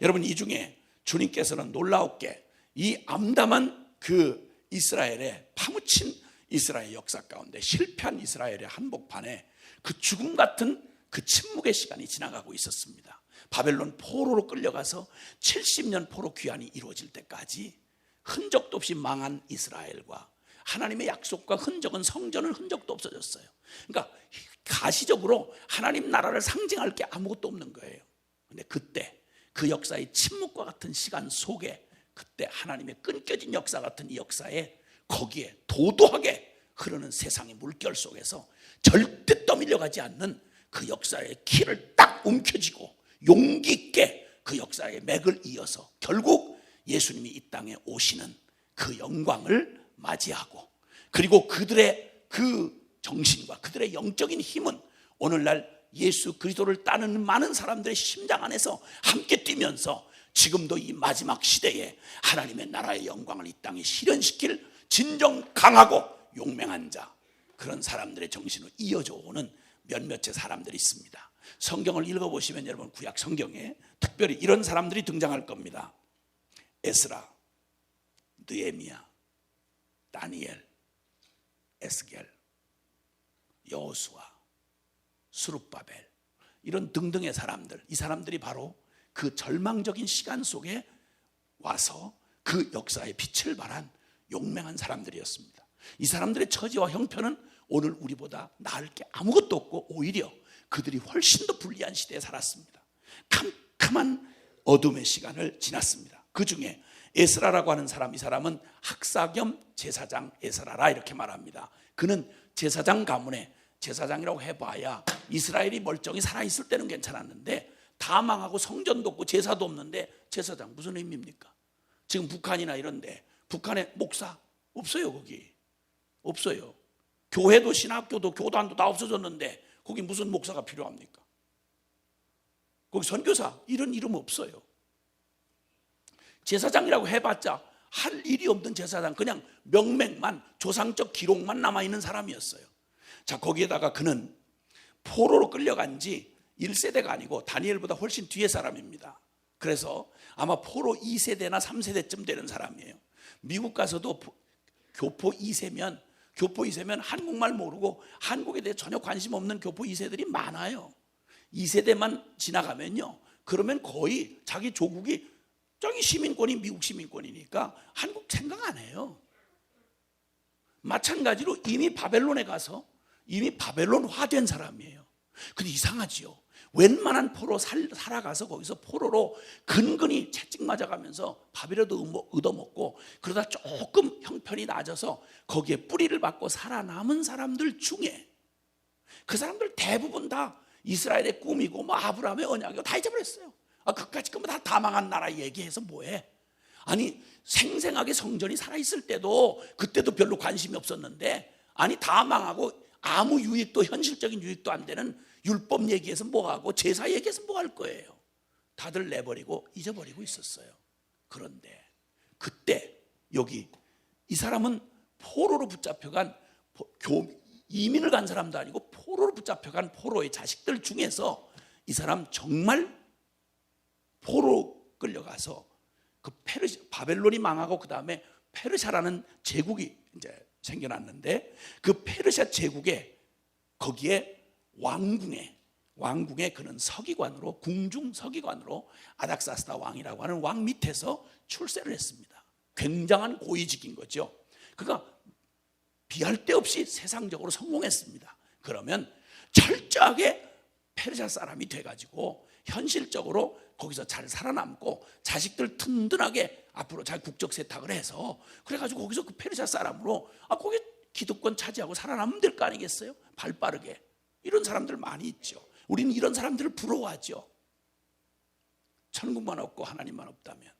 여러분, 이 중에 주님께서는 놀라웠게 이 암담한 그 이스라엘의 파묻힌 이스라엘 역사 가운데 실패한 이스라엘의 한복판에 그 죽음 같은 그 침묵의 시간이 지나가고 있었습니다. 바벨론 포로로 끌려가서 70년 포로 귀환이 이루어질 때까지 흔적도 없이 망한 이스라엘과 하나님의 약속과 흔적은, 성전은 흔적도 없어졌어요. 그러니까 가시적으로 하나님 나라를 상징할 게 아무것도 없는 거예요. 그런데 그때 그 역사의 침묵과 같은 시간 속에, 그때 하나님의 끊겨진 역사 같은 이 역사에, 거기에 도도하게 흐르는 세상의 물결 속에서 절대 떠밀려가지 않는 그 역사의 키를 딱 움켜쥐고 용기 있게 그 역사의 맥을 이어서 결국 예수님이 이 땅에 오시는 그 영광을 맞이하고, 그리고 그들의 그 정신과 그들의 영적인 힘은 오늘날 예수 그리스도를 따르는 많은 사람들의 심장 안에서 함께 뛰면서 지금도 이 마지막 시대에 하나님의 나라의 영광을 이 땅에 실현시킬 진정 강하고 용맹한 자, 그런 사람들의 정신으로 이어져 오는 몇몇의 사람들이 있습니다. 성경을 읽어보시면 여러분, 구약 성경에 특별히 이런 사람들이 등장할 겁니다. 에스라, 느헤미야, 다니엘, 에스겔, 여호수아, 스룹바벨, 이런 등등의 사람들, 이 사람들이 바로 그 절망적인 시간 속에 와서 그 역사의 빛을 발한 용맹한 사람들이었습니다. 이 사람들의 처지와 형편은 오늘 우리보다 나을 게 아무것도 없고 오히려 그들이 훨씬 더 불리한 시대에 살았습니다. 캄캄한 어둠의 시간을 지났습니다. 그 중에 에스라라고 하는 사람, 이 사람은 학사 겸 제사장 에스라라 이렇게 말합니다. 그는 제사장 가문의 제사장이라고 해봐야 이스라엘이 멀쩡히 살아있을 때는 괜찮았는데 다 망하고 성전도 없고 제사도 없는데 제사장 무슨 의미입니까? 지금 북한이나 이런데 북한에 목사 없어요. 거기 없어요. 교회도 신학교도 교단도 다 없어졌는데 거기 무슨 목사가 필요합니까? 거기 선교사 이런 이름 없어요. 제사장이라고 해봤자 할 일이 없는 제사장, 그냥 명맥만 조상적 기록만 남아있는 사람이었어요. 자, 거기에다가 그는 포로로 끌려간 지 1세대가 아니고 다니엘보다 훨씬 뒤의 사람입니다. 그래서 아마 포로 2세대나 3세대쯤 되는 사람이에요. 미국 가서도 교포 2세면 한국말 모르고 한국에 대해 전혀 관심 없는 교포 2세들이 많아요. 2세대만 지나가면요, 그러면 거의 자기 조국이 저기 시민권이 미국 시민권이니까 한국 생각 안 해요. 마찬가지로 이미 바벨론에 가서 이미 바벨론화된 사람이에요. 근데 이상하지요. 웬만한 포로 살아가서 거기서 포로로 근근히 채찍 맞아가면서 밥이라도 얻어먹고 그러다 조금 형편이 낮아서 거기에 뿌리를 받고 살아남은 사람들 중에 그 사람들 대부분 다 이스라엘의 꿈이고 뭐 아브라함의 언약이고 다 잊어버렸어요. 그까짓 거면 다 망한 나라 얘기해서 뭐해? 아니, 생생하게 성전이 살아있을 때도 그때도 별로 관심이 없었는데, 아니 다 망하고 아무 유익도, 현실적인 유익도 안 되는 율법 얘기해서 뭐하고 제사 얘기해서 뭐 할 거예요? 다들 내버리고 잊어버리고 있었어요. 그런데 그때 여기 이 사람은 포로로 붙잡혀간, 이민을 간 사람도 아니고 포로로 붙잡혀간 포로의 자식들 중에서 이 사람 정말 포로 끌려가서 그 바벨론이 망하고 그 다음에 페르시아라는 제국이 이제 생겨났는데, 그 페르시아 제국에 거기에 왕궁에 그는 서기관으로, 궁중 서기관으로 아닥사스다 왕이라고 하는 왕 밑에서 출세를 했습니다. 굉장한 고위직인 거죠. 그가 비할 데 없이 세상적으로 성공했습니다. 그러면 철저하게 페르시아 사람이 돼가지고 현실적으로 거기서 잘 살아남고 자식들 든든하게 앞으로 잘 국적 세탁을 해서 그래가지고 거기서 그 페르시아 사람으로 거기 기득권 차지하고 살아남으면 될 거 아니겠어요? 발 빠르게. 이런 사람들 많이 있죠. 우리는 이런 사람들을 부러워하죠. 천국만 없고 하나님만 없다면.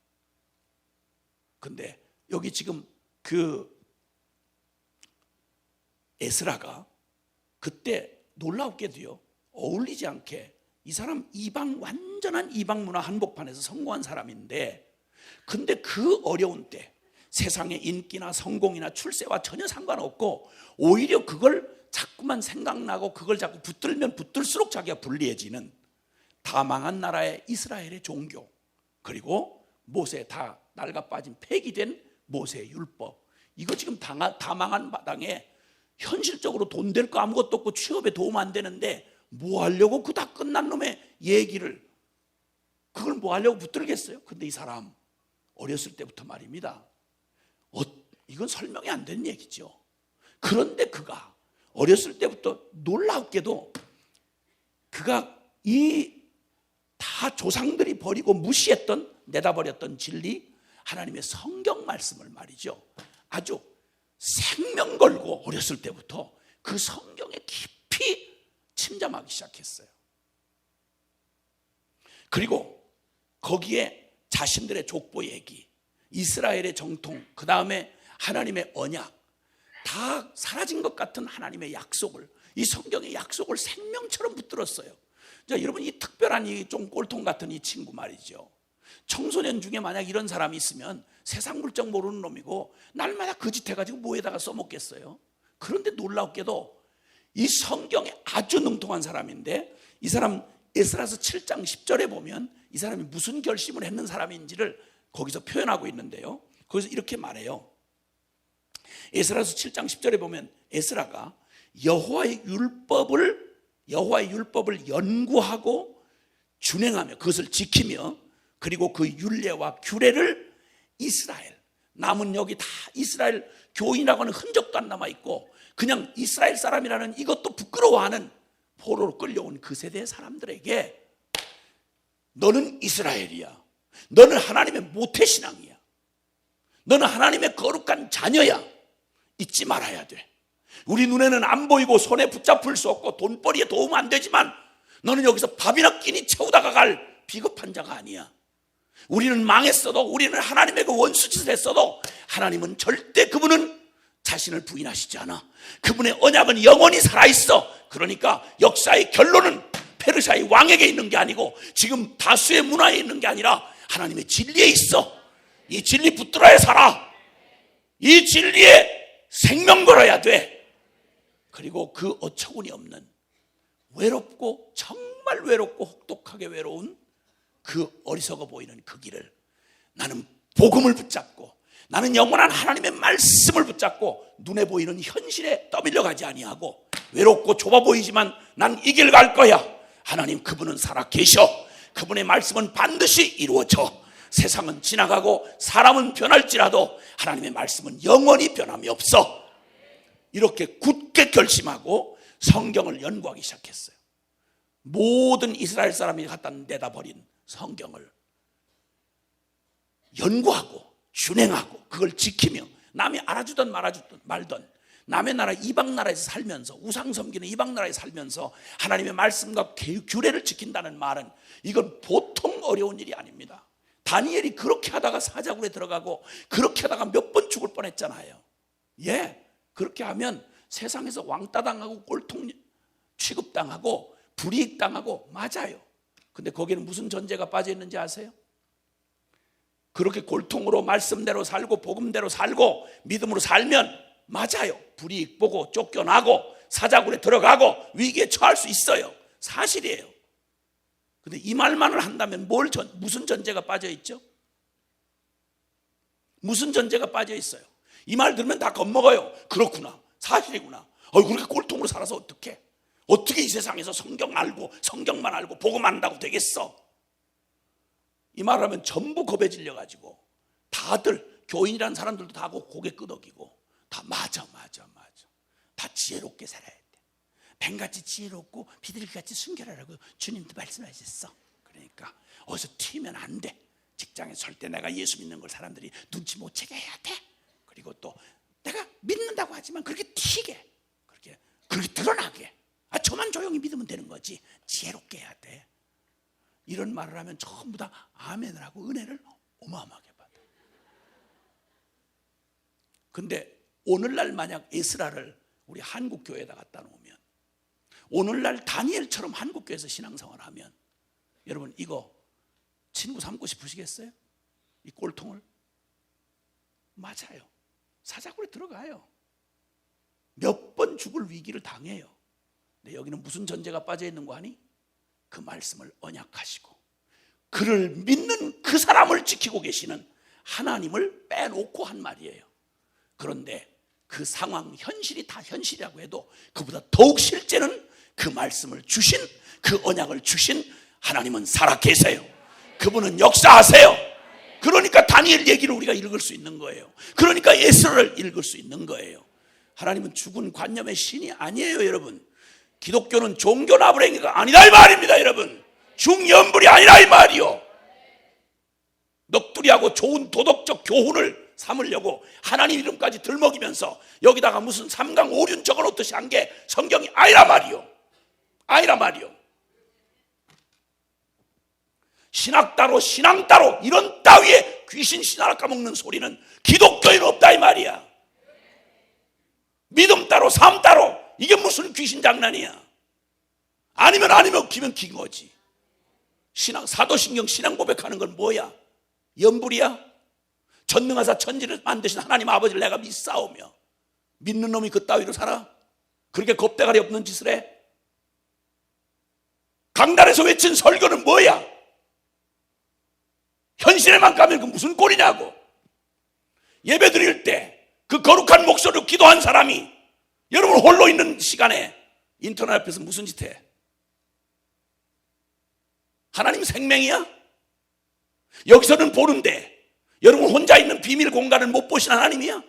근데 여기 지금 그 에스라가 그때 놀랍게도요, 어울리지 않게 이 사람 완전한 이방 문화 한복판에서 성공한 사람인데, 근데 그 어려운 때 세상의 인기나 성공이나 출세와 전혀 상관없고 오히려 그걸 자꾸만 생각나고 그걸 자꾸 붙들면 붙들수록 자기가 불리해지는 다 망한 나라의 이스라엘의 종교, 그리고 모세 다 낡아 빠진 폐기된 모세의 율법, 이거 지금 다 망한 마당에 현실적으로 돈 될 거 아무것도 없고 취업에 도움 안 되는데 뭐 하려고 그 다 끝난 놈의 얘기를 그걸 뭐 하려고 붙들겠어요? 근데 이 사람 어렸을 때부터 말입니다. 이건 설명이 안 되는 얘기죠. 그런데 그가 어렸을 때부터 놀랍게도 그가 이 다 조상들이 버리고 무시했던, 내다버렸던 진리, 하나님의 성경 말씀을 말이죠, 아주 생명 걸고 어렸을 때부터 그 성경에 깊이 침잠하기 시작했어요. 그리고 거기에 자신들의 족보 얘기, 이스라엘의 정통, 그 다음에 하나님의 언약, 다 사라진 것 같은 하나님의 약속을, 이 성경의 약속을 생명처럼 붙들었어요. 자, 여러분, 이 특별한 이 좀 꼴통 같은 이 친구 말이죠, 청소년 중에 만약 이런 사람이 있으면 세상 물정 모르는 놈이고 날마다 거짓해가지고 뭐에다가 써먹겠어요? 그런데 놀랍게도 이 성경에 아주 능통한 사람인데, 이 사람 에스라서 7장 10절에 보면 이 사람이 무슨 결심을 했는 사람인지를 거기서 표현하고 있는데요, 거기서 이렇게 말해요. 에스라서 7장 10절에 보면 에스라가 여호와의 율법을 연구하고 준행하며 그것을 지키며, 그리고 그 율례와 규례를 이스라엘, 남은 여기 다 이스라엘 교인이라고는 흔적도 안 남아있고 그냥 이스라엘 사람이라는 이것도 부끄러워하는 포로로 끌려온 그 세대의 사람들에게, 너는 이스라엘이야, 너는 하나님의 모태신앙이야, 너는 하나님의 거룩한 자녀야, 잊지 말아야 돼. 우리 눈에는 안 보이고 손에 붙잡을 수 없고 돈벌이에 도움 안 되지만 너는 여기서 밥이나 끼니 채우다가 갈 비겁한 자가 아니야. 우리는 망했어도, 우리는 하나님의 그 원수짓을 했어도 하나님은 절대, 그분은 자신을 부인하시지 않아. 그분의 언약은 영원히 살아있어. 그러니까 역사의 결론은 페르시아의 왕에게 있는 게 아니고 지금 다수의 문화에 있는 게 아니라 하나님의 진리에 있어. 이 진리 붙들어야 살아. 이 진리에 생명 걸어야 돼. 그리고 그 어처구니 없는, 외롭고 정말 외롭고 혹독하게 외로운 그 어리석어 보이는 그 길을 나는 복음을 붙잡고, 나는 영원한 하나님의 말씀을 붙잡고 눈에 보이는 현실에 떠밀려 가지 아니하고, 외롭고 좁아 보이지만 난 이 길 갈 거야. 하나님, 그분은 살아 계셔. 그분의 말씀은 반드시 이루어져. 세상은 지나가고 사람은 변할지라도 하나님의 말씀은 영원히 변함이 없어. 이렇게 굳게 결심하고 성경을 연구하기 시작했어요. 모든 이스라엘 사람이 갖다 내다 버린 성경을 연구하고 준행하고 그걸 지키며, 남이 알아주든 말든 남의 나라, 이방 나라에서 살면서, 우상 섬기는 이방 나라에서 살면서 하나님의 말씀과 규례를 지킨다는 말은 이건 보통 어려운 일이 아닙니다. 다니엘이 그렇게 하다가 사자굴에 들어가고 그렇게 하다가 몇 번 죽을 뻔했잖아요. 예, 그렇게 하면 세상에서 왕따 당하고 꼴통 취급당하고 불이익 당하고, 맞아요. 근데 거기는 무슨 전제가 빠져 있는지 아세요? 그렇게 골통으로 말씀대로 살고 복음대로 살고 믿음으로 살면, 맞아요, 불이익 보고 쫓겨나고 사자굴에 들어가고 위기에 처할 수 있어요. 사실이에요. 근데 이 말만을 한다면 무슨 전제가 빠져 있죠? 무슨 전제가 빠져 있어요? 이 말 들으면 다 겁먹어요. 그렇구나, 사실이구나. 그렇게 꼴통으로 살아서 어떻게 이 세상에서 성경 알고 성경만 알고 복음만 한다고 되겠어? 이 말을 하면 전부 겁에 질려가지고 다들, 교인이라는 사람들도 다 고개 끄덕이고 다 맞아 다 지혜롭게 살아야 돼. 뱀같이 지혜롭고 비둘기같이 순결하라고 주님도 말씀하셨어. 그러니까 어디서 튀면 안 돼. 직장에 설 때 내가 예수 믿는 걸 사람들이 눈치 못 채게 해야 돼. 그리고 또 내가 믿는다고 하지만 그렇게 튀게, 그렇게 드러나게, 저만 조용히 믿으면 되는 거지, 지혜롭게 해야 돼. 이런 말을 하면 전부 다 아멘을 하고 은혜를 어마어마하게 받아. 근데 오늘날 만약 에스라를 우리 한국교회에다 갖다 놓으면, 오늘날 다니엘처럼 한국교회에서 신앙생활을 하면, 여러분 이거 친구 삼고 싶으시겠어요? 이 꼴통을? 맞아요, 사자굴에 들어가요. 몇 번 죽을 위기를 당해요. 근데 여기는 무슨 전제가 빠져 있는 거 아니? 그 말씀을 언약하시고 그를 믿는 그 사람을 지키고 계시는 하나님을 빼놓고 한 말이에요. 그런데 그 상황, 현실이 다 현실이라고 해도 그보다 더욱 실제는 그 말씀을 주신, 그 언약을 주신 하나님은 살아 계세요. 그분은 역사하세요. 그러니까 다니엘 얘기를 우리가 읽을 수 있는 거예요. 그러니까 에스라를 읽을 수 있는 거예요. 하나님은 죽은 관념의 신이 아니에요, 여러분. 기독교는 종교 나부랭이가 아니다 이 말입니다, 여러분. 중연불이 아니라 이 말이요. 넋두리하고 좋은 도덕적 교훈을 삼으려고 하나님 이름까지 들먹이면서 여기다가 무슨 삼강 오륜 적어놓듯이 한 게 성경이 아니라 말이요. 아니라 말이요. 신학 따로 신앙 따로 이런 따위에 귀신 신하를 까먹는 소리는 기독교에는 없다 이 말이야. 믿음 따로 삶 따로, 이게 무슨 귀신 장난이야. 아니면 기면 긴 거지. 신앙, 사도신경 신앙 고백하는 건 뭐야? 연불이야? 전능하사 천지를 만드신 하나님 아버지를 내가 믿사오며, 믿는 놈이 그 따위로 살아? 그렇게 겁대가리 없는 짓을 해? 강단에서 외친 설교는 뭐야? 현실에만 가면 그 무슨 꼴이냐고. 예배 드릴 때 그 거룩한 목소리로 기도한 사람이 여러분 홀로 있는 시간에 인터넷 앞에서 무슨 짓 해? 하나님 생명이야? 여기서는 보는데 여러분 혼자 있는 비밀 공간을 못 보신 하나님이야?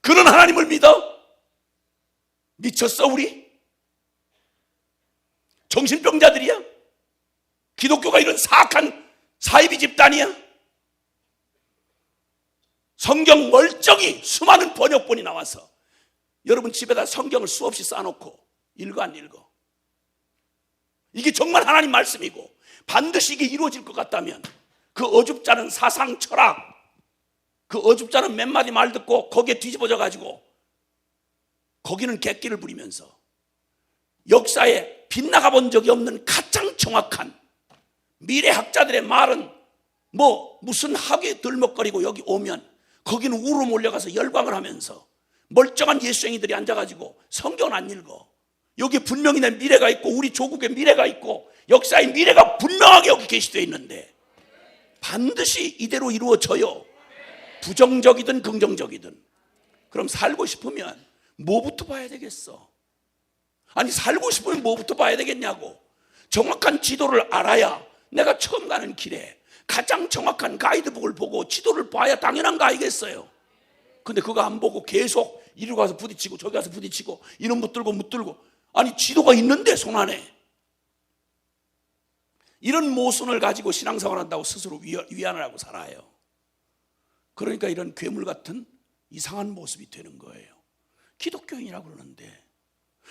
그런 하나님을 믿어? 미쳤어 우리? 정신병자들이야? 기독교가 이런 사악한 사이비 집단이야? 성경 멀쩡히 수많은 번역본이 나와서 여러분 집에다 성경을 수없이 쌓아놓고 읽어 안 읽어? 이게 정말 하나님 말씀이고 반드시 이게 이루어질 것 같다면 그 어줍잖은 사상 철학, 그 어줍잖은 몇 마디 말 듣고 거기에 뒤집어져 가지고 거기는 객기를 부리면서 역사에 빗나가 본 적이 없는 가장 정확한 미래학자들의 말은 무슨 학위에 들먹거리고 여기 오면 거기는 우르르 몰려가서 열광을 하면서 멀쩡한 예수쟁이들이 앉아가지고 성경은 안 읽어. 여기 분명히 내 미래가 있고 우리 조국의 미래가 있고 역사의 미래가 분명하게 여기 게시되어 있는데 반드시 이대로 이루어져요. 부정적이든 긍정적이든. 그럼 살고 싶으면 뭐부터 봐야 되겠어? 아니 살고 싶으면 뭐부터 봐야 되겠냐고. 정확한 지도를 알아야 내가 처음 가는 길에 가장 정확한 가이드북을 보고 지도를 봐야 당연한 거 아니겠어요? 근데 그거 안 보고 계속 이리 가서 부딪히고 저기 가서 부딪히고 이런 묻들고 아니 지도가 있는데 손 안에 이런 모순을 가지고 신앙생활 한다고 스스로 위안을 하고 살아요. 그러니까 이런 괴물 같은 이상한 모습이 되는 거예요. 기독교인이라고 그러는데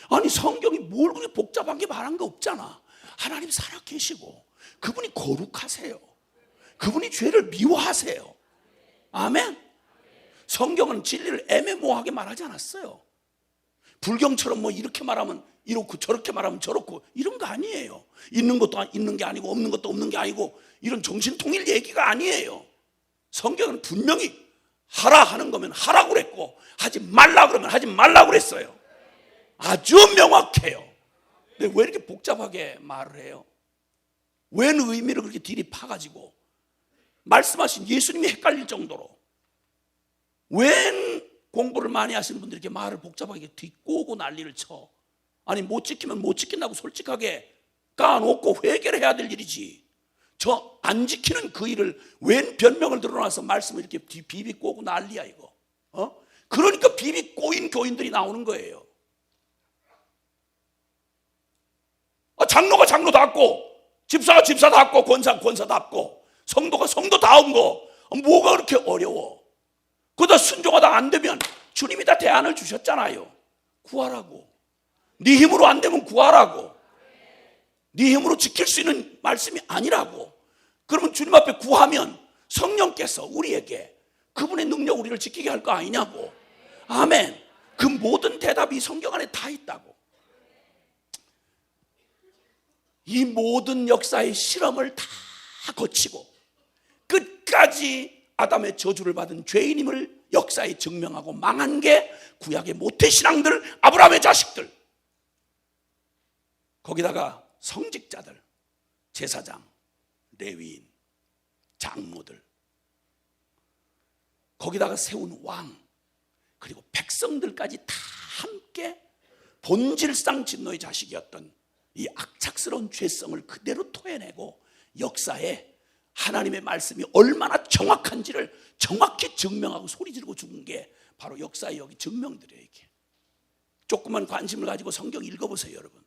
아니 성경이 뭘 그렇게 복잡하게 말한 거 없잖아. 하나님 살아 계시고 그분이 거룩하세요. 그분이 죄를 미워하세요. 아멘. 성경은 진리를 애매모호하게 말하지 않았어요. 불경처럼 이렇게 말하면 이렇고 저렇게 말하면 저렇고 이런 거 아니에요. 있는 것도 있는 게 아니고 없는 것도 없는 게 아니고 이런 정신통일 얘기가 아니에요. 성경은 분명히 하라 하는 거면 하라고 그랬고 하지 말라 그러면 하지 말라고 그랬어요. 아주 명확해요. 근데 왜 이렇게 복잡하게 말을 해요? 웬 의미를 그렇게 딜이 파가지고 말씀하신 예수님이 헷갈릴 정도로 웬 공부를 많이 하시는 분들이 이렇게 말을 복잡하게 뒷꼬고 난리를 쳐. 아니 못 지키면 못 지킨다고 솔직하게 까놓고 회개를 해야 될 일이지. 저 안 지키는 그 일을 웬 변명을 들어놔서 말씀을 이렇게 비비 꼬고 난리야 이거. 그러니까 비비 꼬인 교인들이 나오는 거예요. 장로가 장로답고 집사가 집사답고 권사답고 성도가 성도다운 거 뭐가 그렇게 어려워? 그러다 순종하다 안 되면 주님이 다 대안을 주셨잖아요. 구하라고. 네 힘으로 안 되면 구하라고. 네 힘으로 지킬 수 있는 말씀이 아니라고. 그러면 주님 앞에 구하면 성령께서 우리에게 그분의 능력 우리를 지키게 할 거 아니냐고. 아멘. 그 모든 대답이 성경 안에 다 있다고. 이 모든 역사의 실험을 다 거치고 끝까지 아담의 저주를 받은 죄인임을 역사에 증명하고 망한 게 구약의 모태신앙들, 아브라함의 자식들, 거기다가 성직자들, 제사장, 레위인, 장로들, 거기다가 세운 왕, 그리고 백성들까지 다 함께 본질상 진노의 자식이었던 이 악착스러운 죄성을 그대로 토해내고 역사에 하나님의 말씀이 얼마나 정확한지를 정확히 증명하고 소리 지르고 죽은 게 바로 역사에 여기 증명들이에요. 이게 조금만 관심을 가지고 성경 읽어보세요 여러분.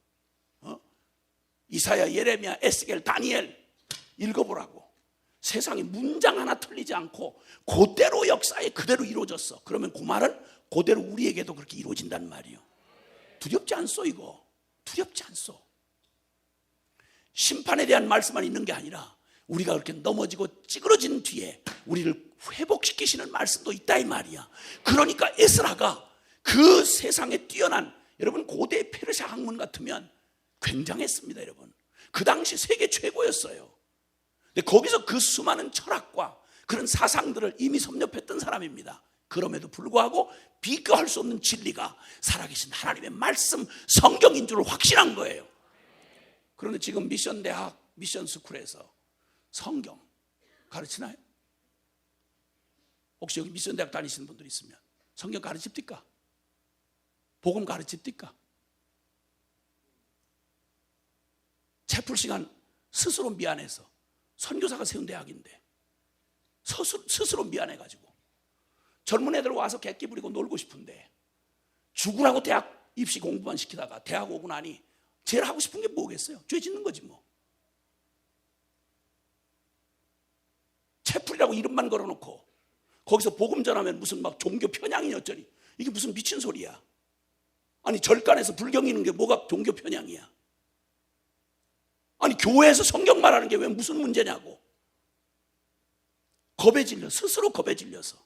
이사야, 예레미야, 에스겔, 다니엘 읽어보라고. 세상에 문장 하나 틀리지 않고 그대로 역사에 그대로 이루어졌어. 그러면 그 말은 그대로 우리에게도 그렇게 이루어진단 말이에요. 두렵지 않소 이거? 두렵지 않소? 심판에 대한 말씀만 있는 게 아니라 우리가 그렇게 넘어지고 찌그러진 뒤에 우리를 회복시키시는 말씀도 있다 이 말이야. 그러니까 에스라가 그 세상에 뛰어난, 여러분 고대 페르시아 학문 같으면 굉장했습니다 여러분. 그 당시 세계 최고였어요. 근데 거기서 그 수많은 철학과 그런 사상들을 이미 섭렵했던 사람입니다. 그럼에도 불구하고 비교할 수 없는 진리가 살아계신 하나님의 말씀 성경인 줄 확신한 거예요. 그런데 지금 미션 대학, 미션 스쿨에서 성경 가르치나요? 혹시 여기 미션 대학 다니시는 분들 있으면 성경 가르칩니까? 복음 가르칩니까? 채플 시간 스스로 미안해서, 선교사가 세운 대학인데 스스로 미안해가지고 젊은 애들 와서 객기 부리고 놀고 싶은데 죽으라고 대학 입시 공부만 시키다가 대학 오고 나니 제일 하고 싶은 게 뭐겠어요? 죄 짓는 거지 뭐. 채플이라고 이름만 걸어놓고 거기서 복음 전하면 무슨 막 종교 편향이니 어쩌니. 이게 무슨 미친 소리야. 아니 절간에서 불경 읽는 게 뭐가 종교 편향이야. 아니 교회에서 성경 말하는 게 왜 무슨 문제냐고. 겁에 질려, 스스로 겁에 질려서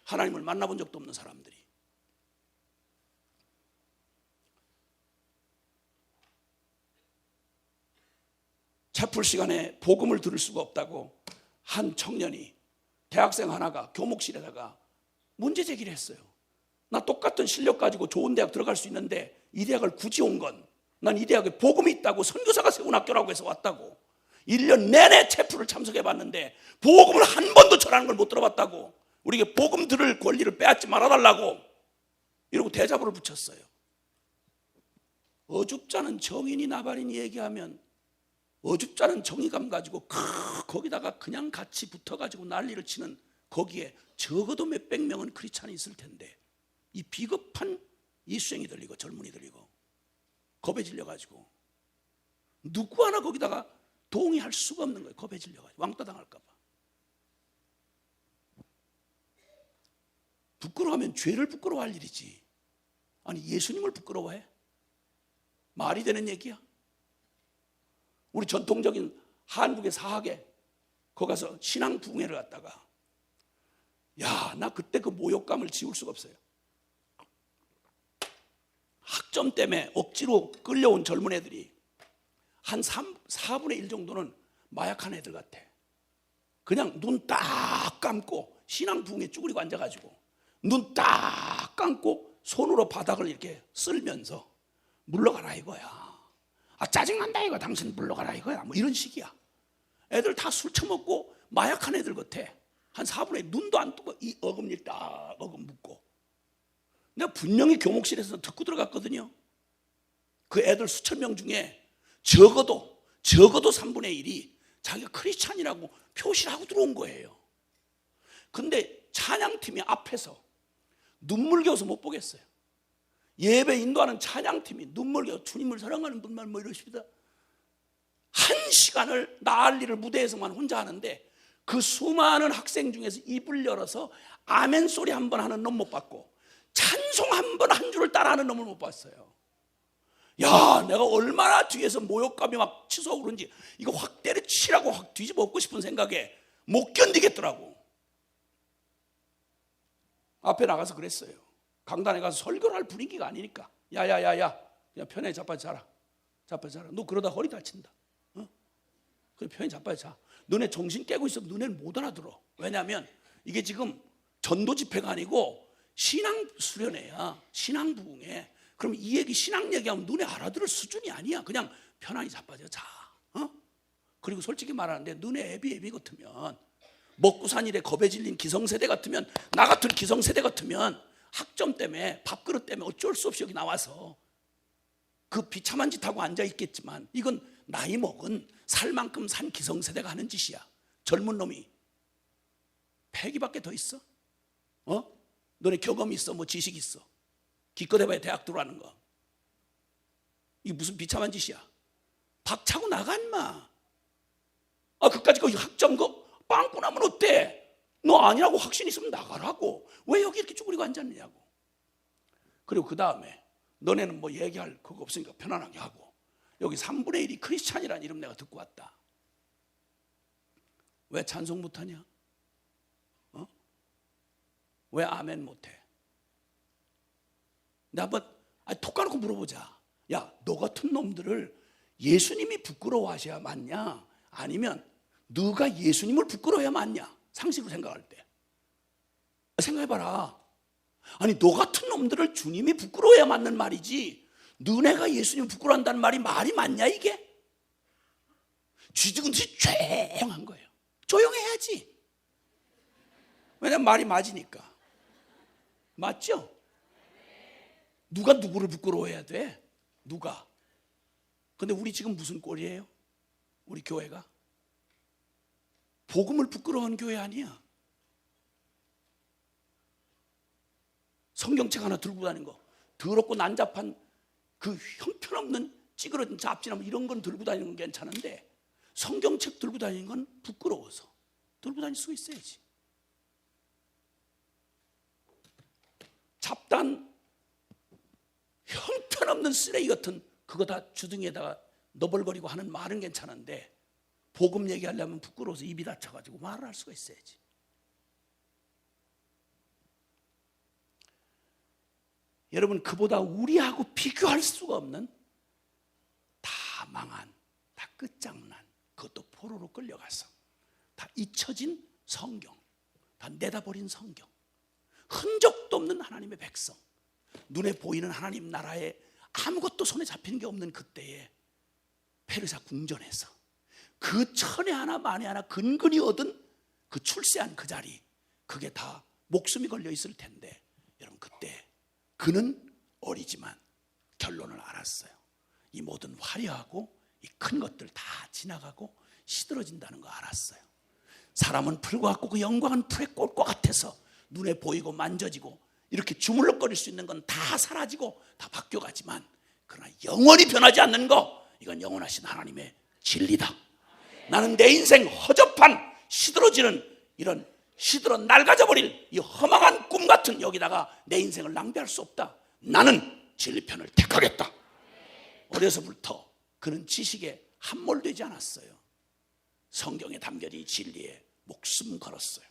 하나님을 만나본 적도 없는 사람들이. 채플 시간에 복음을 들을 수가 없다고 한 청년이, 대학생 하나가 교목실에다가 문제 제기를 했어요. 나 똑같은 실력 가지고 좋은 대학 들어갈 수 있는데 이 대학을 굳이 온 건, 난 이 대학에 복음이 있다고 선교사가 세운 학교라고 해서 왔다고. 1년 내내 채플을 참석해봤는데 복음을 한 번도 전하는 걸 못 들어봤다고. 우리에게 복음 들을 권리를 빼앗지 말아달라고 이러고 대자보를 붙였어요. 어줍잖은 정인이 나발인이 얘기하면 어줍잖은 정의감 가지고 거기다가 그냥 같이 붙어가지고 난리를 치는, 거기에 적어도 몇백 명은 크리스찬이 있을 텐데 이 비겁한 이수생이 들리고 젊은이 들리고 겁에 질려가지고 누구 하나 거기다가 동의할 수가 없는 거예요. 겁에 질려가지고 왕따 당할까 봐. 부끄러워하면 죄를 부끄러워할 일이지. 아니 예수님을 부끄러워해? 말이 되는 얘기야? 우리 전통적인 한국의 사학에 거기 가서 신앙 부흥회를 갔다가, 야, 나 그때 그 모욕감을 지울 수가 없어요. 학점 때문에 억지로 끌려온 젊은 애들이 한 4분의 1 정도는 마약한 애들 같아. 그냥 눈 딱 감고 신앙 부흥회 쭈그리고 앉아가지고 눈 딱 감고 손으로 바닥을 이렇게 쓸면서 물러가라 이거야. 아, 짜증난다 이거, 당신 물러가라 이거야. 뭐 이런 식이야. 애들 다 술 처먹고 마약한 애들 같아. 한 4분의 1 눈도 안 뜨고 이 어금니 딱 어금 묶고. 내가 분명히 교목실에서 듣고 들어갔거든요. 그 애들 수천 명 중에 적어도 3분의 1이 자기가 크리스찬이라고 표시를 하고 들어온 거예요. 근데 찬양팀이 앞에서 눈물겨서 못 보겠어요. 예배 인도하는 찬양팀이 눈물겨서 주님을 사랑하는 분만 뭐 이러십니다. 1시간을 난리를 무대에서만 혼자 하는데 그 수많은 학생 중에서 입을 열어서 아멘 소리 한 번 하는 놈 못 봤고 찬송 한 번 한 줄을 따라하는 놈을 못 봤어요. 야, 내가 얼마나 뒤에서 모욕감이 막 치솟고 그런지 이거 확 때려치라고 확 뒤집어 엎고 싶은 생각에 못 견디겠더라고. 앞에 나가서 그랬어요. 강단에 가서 설교를 할 분위기가 아니니까. 야야야야, 그냥 편하게 자빠져 자라. 자빠져 자라. 너 그러다 허리 다친다. 그래 편히 자빠져 자. 너네 정신 깨고 있어도 너네는 못 알아들어. 왜냐하면 이게 지금 전도 집회가 아니고 신앙 수련회야. 신앙 부흥회. 그럼 이 얘기 신앙 얘기하면 너네 알아들을 수준이 아니야. 그냥 편하게 자빠져 자. 그리고 솔직히 말하는데 너네 애비 같으면, 먹고 산 일에 겁에 질린 기성세대 같으면, 나 같은 기성세대 같으면 학점 때문에 밥그릇 때문에 어쩔 수 없이 여기 나와서 그 비참한 짓 하고 앉아 있겠지만 이건 나이 먹은 살 만큼 산 기성세대가 하는 짓이야. 젊은 놈이 패기밖에 더 있어? 너네 경험이 있어? 뭐 지식 있어? 기껏 해봐야 대학 들어가는 거. 이게 무슨 비참한 짓이야. 박차고 나가 인마. 그까짓 거 학점 거 빵꾸 나면 어때? 너 아니라고 확신 있으면 나가라고. 왜 여기 이렇게 쭈그리고 앉았느냐고. 그리고 그 다음에 너네는 뭐 얘기할 그거 없으니까 편안하게 하고, 여기 3분의 1이 크리스찬이라는 이름 내가 듣고 왔다. 왜 찬송 못하냐? 왜 아멘 못해? 내가 한번 톡 까놓고 물어보자. 야, 너 같은 놈들을 예수님이 부끄러워하셔야 맞냐? 아니면 너가 예수님을 부끄러워해야 맞냐? 상식으로 생각할 때 생각해봐라. 아니 너 같은 놈들을 주님이 부끄러워해야 맞는 말이지, 너네가 예수님 부끄러워한다는 말이 맞냐 이게? 쥐죽은듯이 조용한 거예요. 조용해야지. 왜냐면 말이 맞으니까. 맞죠? 누가 누구를 부끄러워해야 돼? 누가? 근데 우리 지금 무슨 꼴이에요? 우리 교회가 복음을 부끄러워하는 교회 아니야. 성경책 하나 들고 다니는 거, 더럽고 난잡한 그 형편없는 찌그러진 잡지나 뭐 이런 건 들고 다니는 건 괜찮은데 성경책 들고 다니는 건 부끄러워서 들고 다닐 수 있어야지. 잡단 형편없는 쓰레기 같은 그거 다 주둥이에다가 너벌거리고 하는 말은 괜찮은데 복음 얘기하려면 부끄러워서 입이 닫혀가지고 말을 할 수가 있어야지. 여러분, 그보다 우리하고 비교할 수가 없는 다 망한, 다 끝장난, 그것도 포로로 끌려가서 다 잊혀진 성경, 다 내다버린 성경, 흔적도 없는 하나님의 백성, 눈에 보이는 하나님 나라에 아무것도 손에 잡히는 게 없는 그때에 페르사 궁전에서 그 천에 하나 만에 하나 근근히 얻은 그 출세한 그 자리, 그게 다 목숨이 걸려 있을 텐데, 여러분, 그때 그는 어리지만 결론을 알았어요. 이 모든 화려하고 이 큰 것들 다 지나가고 시들어진다는 거 알았어요. 사람은 풀과 같고 그 영광은 풀의 꽃과 같아서 눈에 보이고 만져지고 이렇게 주물럭거릴 수 있는 건 다 사라지고 다 바뀌어가지만, 그러나 영원히 변하지 않는 거, 이건 영원하신 하나님의 진리다. 나는 내 인생 허접한 시들어지는 이런 시들어 낡아져버릴 이 허망한 꿈 같은 여기다가 내 인생을 낭비할 수 없다. 나는 진리편을 택하겠다. 어려서부터 그는 지식에 함몰되지 않았어요. 성경에 담겨진 이 진리에 목숨 걸었어요.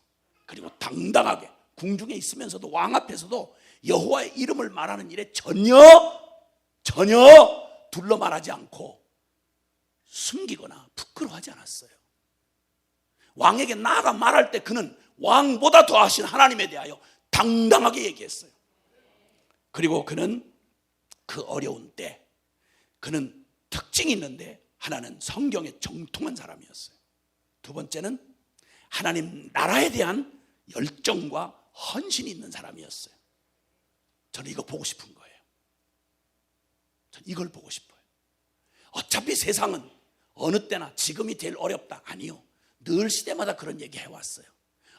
그리고 당당하게 궁중에 있으면서도 왕 앞에서도 여호와의 이름을 말하는 일에 전혀 둘러 말하지 않고 숨기거나 부끄러워하지 않았어요. 왕에게 나아가 말할 때 그는 왕보다 더하신 하나님에 대하여 당당하게 얘기했어요. 그리고 그는 그 어려운 때 그는 특징이 있는데, 하나는 성경에 정통한 사람이었어요. 두 번째는 하나님 나라에 대한 열정과 헌신이 있는 사람이었어요. 저는 이거 보고 싶은 거예요. 저는 이걸 보고 싶어요. 어차피 세상은 어느 때나 지금이 제일 어렵다, 아니요, 늘 시대마다 그런 얘기 해왔어요.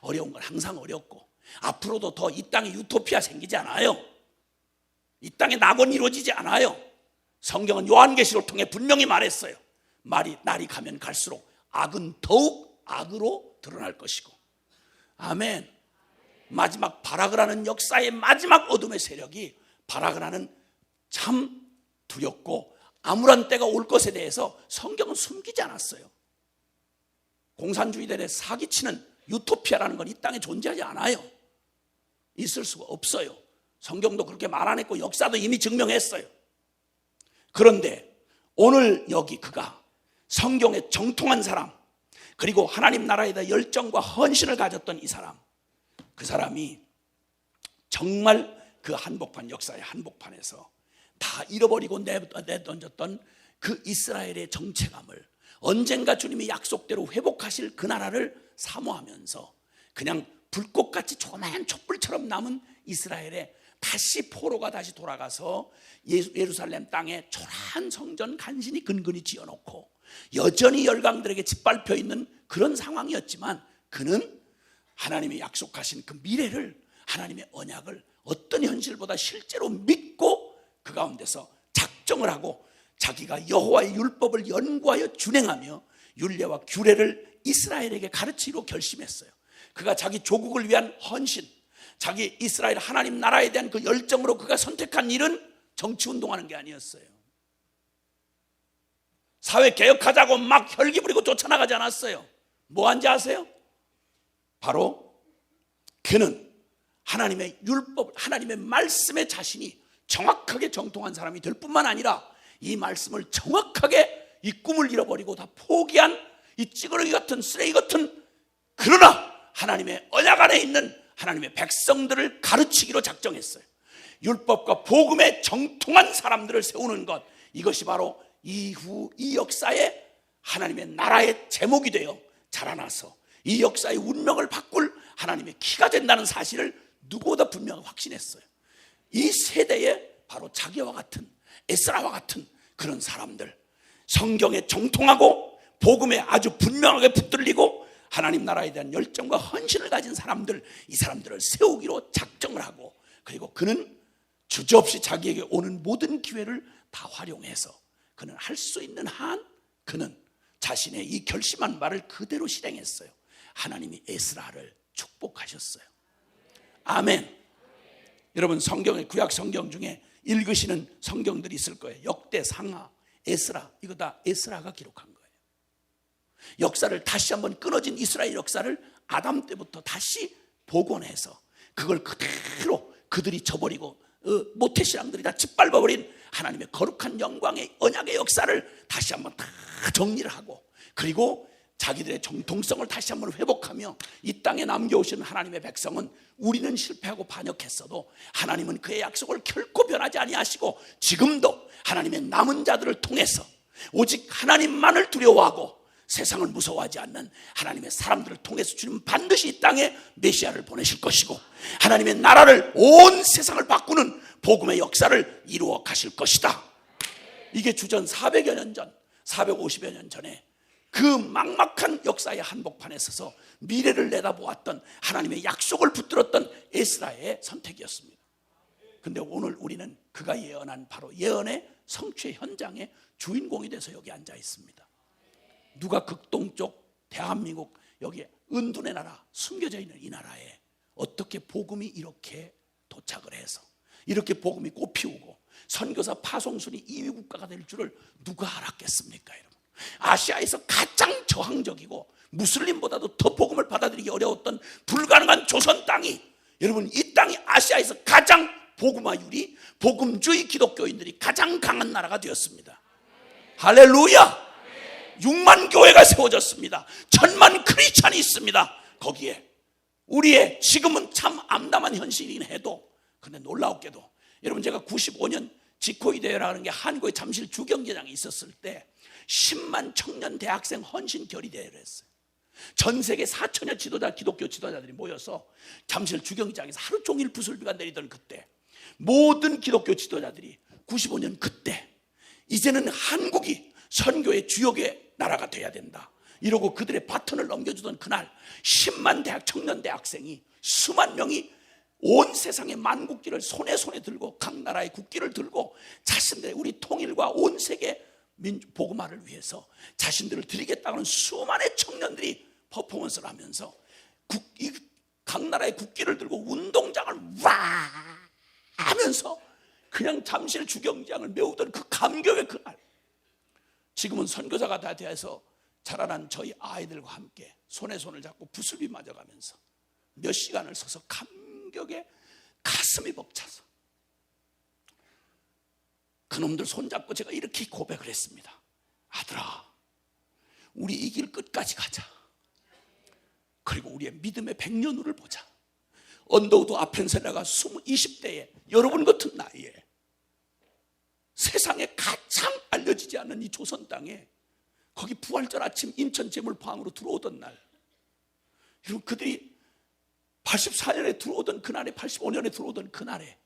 어려운 건 항상 어렵고 앞으로도 더 이 땅에 유토피아 생기지 않아요. 이 땅에 낙원이 이루어지지 않아요. 성경은 요한계시를 통해 분명히 말했어요. 날이 가면 갈수록 악은 더욱 악으로 드러날 것이고, 아멘. 마지막 발악을 하는 역사의 마지막 어둠의 세력이 발악을 하는 참 두렵고 암울한 때가 올 것에 대해서 성경은 숨기지 않았어요. 공산주의들의 사기치는 유토피아라는 건 이 땅에 존재하지 않아요. 있을 수가 없어요. 성경도 그렇게 말 안 했고 역사도 이미 증명했어요. 그런데 오늘 여기 그가 성경에 정통한 사람, 그리고 하나님 나라에 대한 열정과 헌신을 가졌던 이 사람, 그 사람이 정말 그 한복판, 역사의 한복판에서 다 잃어버리고 내던졌던 그 이스라엘의 정체감을 언젠가 주님이 약속대로 회복하실 그 나라를 사모하면서 그냥 불꽃같이 조그마한 촛불처럼 남은 이스라엘에 다시 포로가 다시 돌아가서 예루살렘 땅에 초라한 성전 간신히 근근히 지어놓고 여전히 열강들에게 짓밟혀 있는 그런 상황이었지만, 그는 하나님이 약속하신 그 미래를, 하나님의 언약을 어떤 현실보다 실제로 믿고 그 가운데서 작정을 하고 자기가 여호와의 율법을 연구하여 준행하며 율례와 규례를 이스라엘에게 가르치기로 결심했어요. 그가 자기 조국을 위한 헌신, 자기 이스라엘 하나님 나라에 대한 그 열정으로 그가 선택한 일은 정치운동하는 게 아니었어요. 사회개혁하자고 막 혈기 부리고 쫓아나가지 않았어요. 뭐 한지 아세요? 바로 그는 하나님의 율법, 하나님의 말씀에 자신이 정확하게 정통한 사람이 될 뿐만 아니라 이 말씀을 정확하게 이 꿈을 잃어버리고 다 포기한 이 찌그러기 같은 쓰레기 같은, 그러나 하나님의 언약 안에 있는 하나님의 백성들을 가르치기로 작정했어요. 율법과 복음에 정통한 사람들을 세우는 것, 이것이 바로 이후 이 역사에 하나님의 나라의 제목이 되어 자라나서 이 역사의 운명을 바꿀 하나님의 키가 된다는 사실을 누구보다 분명히 확신했어요. 이 세대에 바로 자기와 같은, 에스라와 같은 그런 사람들, 성경에 정통하고 복음에 아주 분명하게 붙들리고 하나님 나라에 대한 열정과 헌신을 가진 사람들, 이 사람들을 세우기로 작정을 하고, 그리고 그는 주저없이 자기에게 오는 모든 기회를 다 활용해서 그는 할 수 있는 한 그는 자신의 이 결심한 말을 그대로 실행했어요. 하나님이 에스라를 축복하셨어요. 아멘. 여러분 성경의 구약 성경 중에 읽으시는 성경들이 있을 거예요. 역대, 상하, 에스라, 이거 다 에스라가 기록한 거예요. 역사를 다시 한번 끊어진 이스라엘 역사를 아담 때부터 다시 복원해서 그걸 그대로 그들이 저버리고 모태신앙들이 다 짓밟아버린 하나님의 거룩한 영광의 언약의 역사를 다시 한번 다 정리를 하고, 그리고 자기들의 정통성을 다시 한번 회복하며 이 땅에 남겨오신 하나님의 백성은 우리는 실패하고 반역했어도 하나님은 그의 약속을 결코 변하지 아니하시고 지금도 하나님의 남은 자들을 통해서 오직 하나님만을 두려워하고 세상을 무서워하지 않는 하나님의 사람들을 통해서 주님 반드시 이 땅에 메시아를 보내실 것이고 하나님의 나라를, 온 세상을 바꾸는 복음의 역사를 이루어 가실 것이다. 이게 주전 400여 년 전, 450여 년 전에 그 막막한 역사의 한복판에 서서 미래를 내다보았던 하나님의 약속을 붙들었던 에스라의 선택이었습니다. 그런데 오늘 우리는 그가 예언한 바로 예언의 성취의 현장의 주인공이 돼서 여기 앉아 있습니다. 누가 극동쪽 대한민국 여기 은둔의 나라, 숨겨져 있는 이 나라에 어떻게 복음이 이렇게 도착을 해서 이렇게 복음이 꽃피우고 선교사 파송순위 2위 국가가 될 줄을 누가 알았겠습니까, 여러분? 아시아에서 가장 저항적이고 무슬림보다도 더 복음을 받아들이기 어려웠던 불가능한 조선 땅이, 여러분 이 땅이 아시아에서 가장 복음화율이, 복음주의 기독교인들이 가장 강한 나라가 되었습니다. 할렐루야! 6만 교회가 세워졌습니다. 1000만 크리스찬이 있습니다. 거기에 우리의 지금은 참 암담한 현실이긴 해도, 근데 놀라웠게도 여러분 제가 95년 지코이 대회라는 게 한국의 잠실 주경기장에 있었을 때 10만 청년 대학생 헌신 결의 대회를 했어요. 전 세계 4천여 지도자, 기독교 지도자들이 모여서 잠실 주경기장에서 하루 종일 부슬비가 내리던 그때 모든 기독교 지도자들이 95년 그때 이제는 한국이 선교의 주역의 나라가 돼야 된다 이러고 그들의 바톤을 넘겨주던 그날 10만 청년 대학생이 수만 명이 온 세상의 만국기를 손에 들고 각 나라의 국기를 들고 자신들의 우리 통일과 온 세계 복음화를 위해서 자신들을 드리겠다는 수많은 청년들이 퍼포먼스를 하면서 각 나라의 국기를 들고 운동장을 와 하면서 그냥 잠실 주경기장을 메우던 그 감격의 그날, 지금은 선교사가 다 되어서 자라난 저희 아이들과 함께 손에 손을 잡고 부슬비 맞아가면서 몇 시간을 서서 감격에 가슴이 벅차서 그놈들 손잡고 제가 이렇게 고백을 했습니다. 아들아, 우리 이 길 끝까지 가자. 그리고 우리의 믿음의 100년후를 보자. 언더우드 아펜셀라가 20대에 여러분 같은 나이에 세상에 가장 알려지지 않는 이 조선 땅에 거기 부활절 아침 인천 제물포항으로 들어오던 날, 여러분 그들이 84년에 들어오던 그날에, 85년에 들어오던 그날에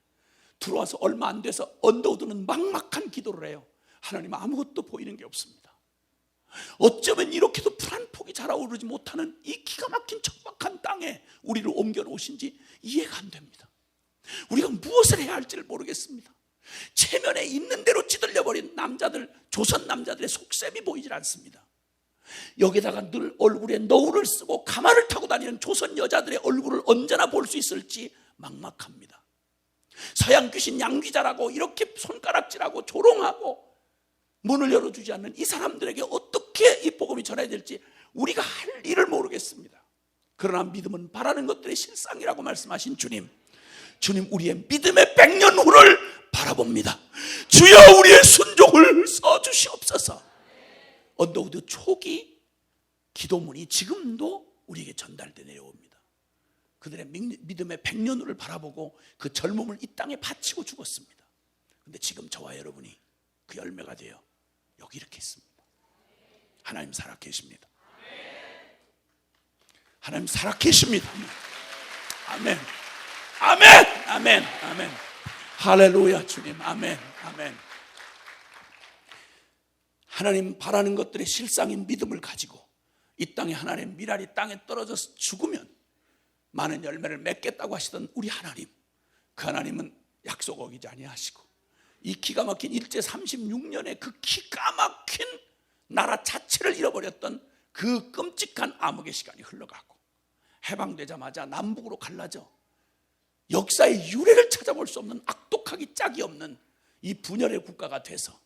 들어와서 얼마 안 돼서 언더우드는 막막한 기도를 해요. 하나님, 아무것도 보이는 게 없습니다. 어쩌면 이렇게도 푸른 폭이 자라오르지 못하는 이 기가 막힌 척박한 땅에 우리를 옮겨놓으신지 이해가 안 됩니다. 우리가 무엇을 해야 할지를 모르겠습니다. 체면에 있는 대로 찌들려버린 남자들, 조선 남자들의 속셈이 보이질 않습니다. 여기다가 늘 얼굴에 너울을 쓰고 가마를 타고 다니는 조선 여자들의 얼굴을 언제나 볼 수 있을지 막막합니다. 서양 귀신 양귀자라고 이렇게 손가락질하고 조롱하고 문을 열어주지 않는 이 사람들에게 어떻게 이 복음이 전해야 될지 우리가 할 일을 모르겠습니다. 그러나 믿음은 바라는 것들의 실상이라고 말씀하신 주님 우리의 믿음의 100년 후를 바라봅니다. 주여 우리의 순종을 써주시옵소서. 언더우드 초기 기도문이 지금도 우리에게 전달돼 내려옵니다. 그들의 믿음의 100년 후를 바라보고 그 젊음을 이 땅에 바치고 죽었습니다. 그런데 지금 저와 여러분이 그 열매가 되어 여기 이렇게 있습니다. 하나님 살아계십니다. 하나님 살아계십니다. 아멘. 아멘. 아멘. 아멘. 할렐루야. 주님. 아멘. 아멘. 하나님 바라는 것들의 실상인 믿음을 가지고 이 땅에 하나님의 미랄이 땅에 떨어져서 죽으면 많은 열매를 맺겠다고 하시던 우리 하나님, 그 하나님은 약속 어기지 아니하시고 이 기가 막힌 일제 36년의 그 기가 막힌 나라 자체를 잃어버렸던 그 끔찍한 암흑의 시간이 흘러가고 해방되자마자 남북으로 갈라져 역사의 유래를 찾아볼 수 없는 악독하기 짝이 없는 이 분열의 국가가 돼서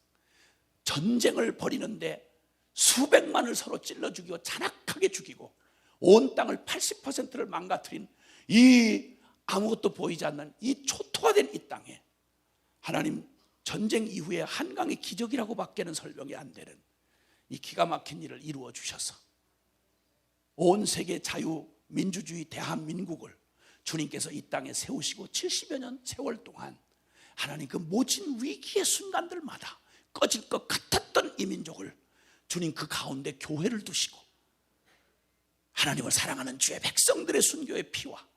전쟁을 벌이는데 수백만을 서로 찔러 죽이고 잔악하게 죽이고 온 땅을 80%를 망가뜨린 이 아무것도 보이지 않는 이 초토화된 이 땅에 하나님 전쟁 이후에 한강의 기적이라고 밖에는 설명이 안 되는 이 기가 막힌 일을 이루어 주셔서 온 세계 자유민주주의 대한민국을 주님께서 이 땅에 세우시고 70여 년 세월 동안 하나님 그 모진 위기의 순간들마다 꺼질 것 같았던 이 민족을 주님 그 가운데 교회를 두시고 하나님을 사랑하는 주의 백성들의 순교의 피와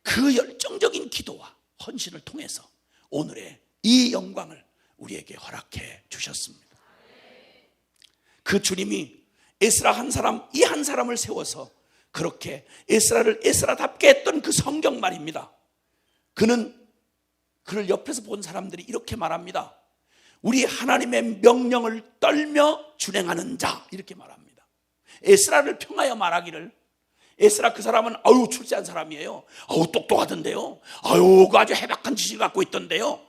그 열정적인 기도와 헌신을 통해서 오늘의 이 영광을 우리에게 허락해 주셨습니다. 그 주님이 에스라 한 사람, 이 한 사람을 세워서 그렇게 에스라를 에스라답게 했던 그 성경 말입니다. 그를 옆에서 본 사람들이 이렇게 말합니다. 우리 하나님의 명령을 떨며 준행하는 자, 이렇게 말합니다. 에스라를 평하여 말하기를, 에스라 그 사람은 아유 출세한 사람이에요. 아유 똑똑하던데요. 아유 그 아주 해박한 지식을 갖고 있던데요.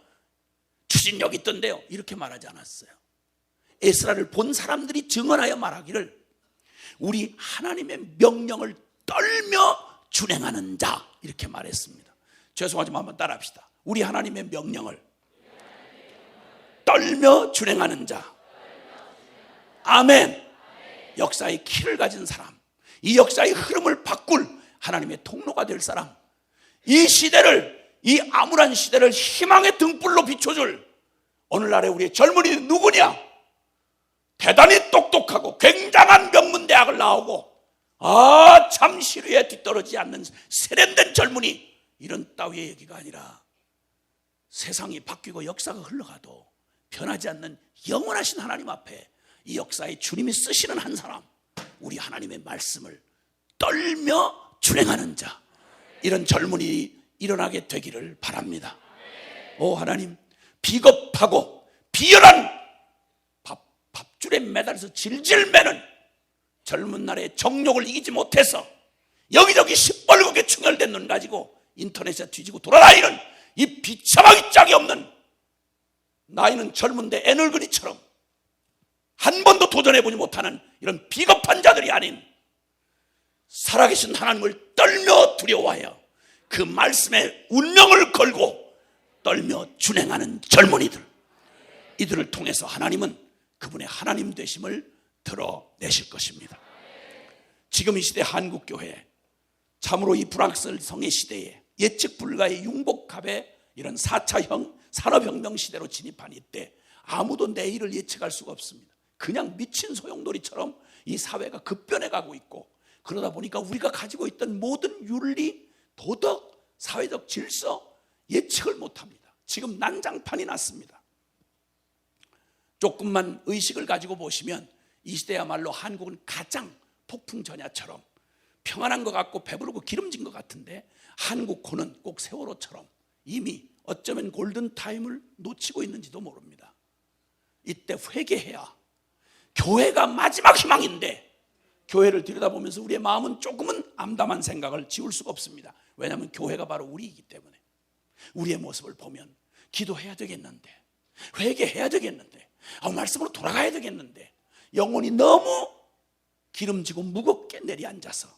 추진력 있던데요. 이렇게 말하지 않았어요. 에스라를 본 사람들이 증언하여 말하기를 우리 하나님의 명령을 떨며 준행하는 자, 이렇게 말했습니다. 죄송하지만 한번 따라합시다. 우리 하나님의 명령을 떨며 준행하는 자. 아멘. 역사의 키를 가진 사람, 이 역사의 흐름을 바꿀 하나님의 통로가 될 사람, 이 시대를, 이 암울한 시대를 희망의 등불로 비춰줄 오늘날의 우리의 젊은이는 누구냐? 대단히 똑똑하고 굉장한 명문대학을 나오고 참 시류에 뒤떨어지지 않는 세련된 젊은이, 이런 따위의 얘기가 아니라 세상이 바뀌고 역사가 흘러가도 변하지 않는 영원하신 하나님 앞에 이 역사에 주님이 쓰시는 한 사람, 우리 하나님의 말씀을 떨며 준행하는 자, 이런 젊은이 일어나게 되기를 바랍니다. 오 하나님, 비겁하고 비열한 밥줄에 매달려서 질질 매는 젊은 날의 정욕을 이기지 못해서 여기저기 시뻘겋게 충혈된 눈 가지고 인터넷에 뒤지고 돌아다니는 이 비참하기 짝이 없는, 나이는 젊은데 애늙은이처럼 한 번도 도전해보지 못하는 이런 비겁한 자들이 아닌 살아계신 하나님을 떨며 두려워하여 그 말씀에 운명을 걸고 떨며 준행하는 젊은이들, 이들을 통해서 하나님은 그분의 하나님 되심을 드러내실 것입니다. 지금 이 시대 한국교회, 참으로 이 불확실성의 시대에 예측 불가의 융복합의 이런 4차 산업혁명 시대로 진입한 이때 아무도 내일을 예측할 수가 없습니다. 그냥 미친 소용돌이처럼 이 사회가 급변해 가고 있고, 그러다 보니까 우리가 가지고 있던 모든 윤리, 도덕, 사회적 질서 예측을 못합니다. 지금 난장판이 났습니다. 조금만 의식을 가지고 보시면 이 시대야말로 한국은 가장 폭풍전야처럼 평안한 것 같고 배부르고 기름진 것 같은데, 한국호는 꼭 세월호처럼 이미 어쩌면 골든타임을 놓치고 있는지도 모릅니다. 이때 회개해야, 교회가 마지막 희망인데 교회를 들여다보면서 우리의 마음은 조금은 암담한 생각을 지울 수가 없습니다. 왜냐하면 교회가 바로 우리이기 때문에. 우리의 모습을 보면 기도해야 되겠는데, 회개해야 되겠는데, 말씀으로 돌아가야 되겠는데, 영혼이 너무 기름지고 무겁게 내려앉아서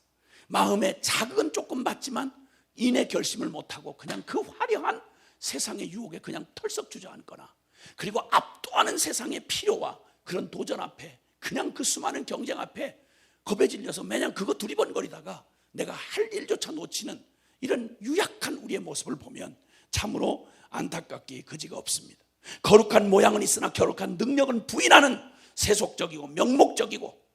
마음에 자극은 조금 받지만 인의 결심을 못하고 그냥 그 화려한 세상의 유혹에 그냥 털썩 주저앉거나, 그리고 압도하는 세상의 필요와 그런 도전 앞에, 그냥 그 수많은 경쟁 앞에 겁에 질려서 매년 그거 두리번거리다가 내가 할 일조차 놓치는 이런 유약한 우리의 모습을 보면 참으로 안타깝기 그지가 없습니다. 거룩한 모양은 있으나 거룩한 능력은 부인하는 세속적이고 명목적이고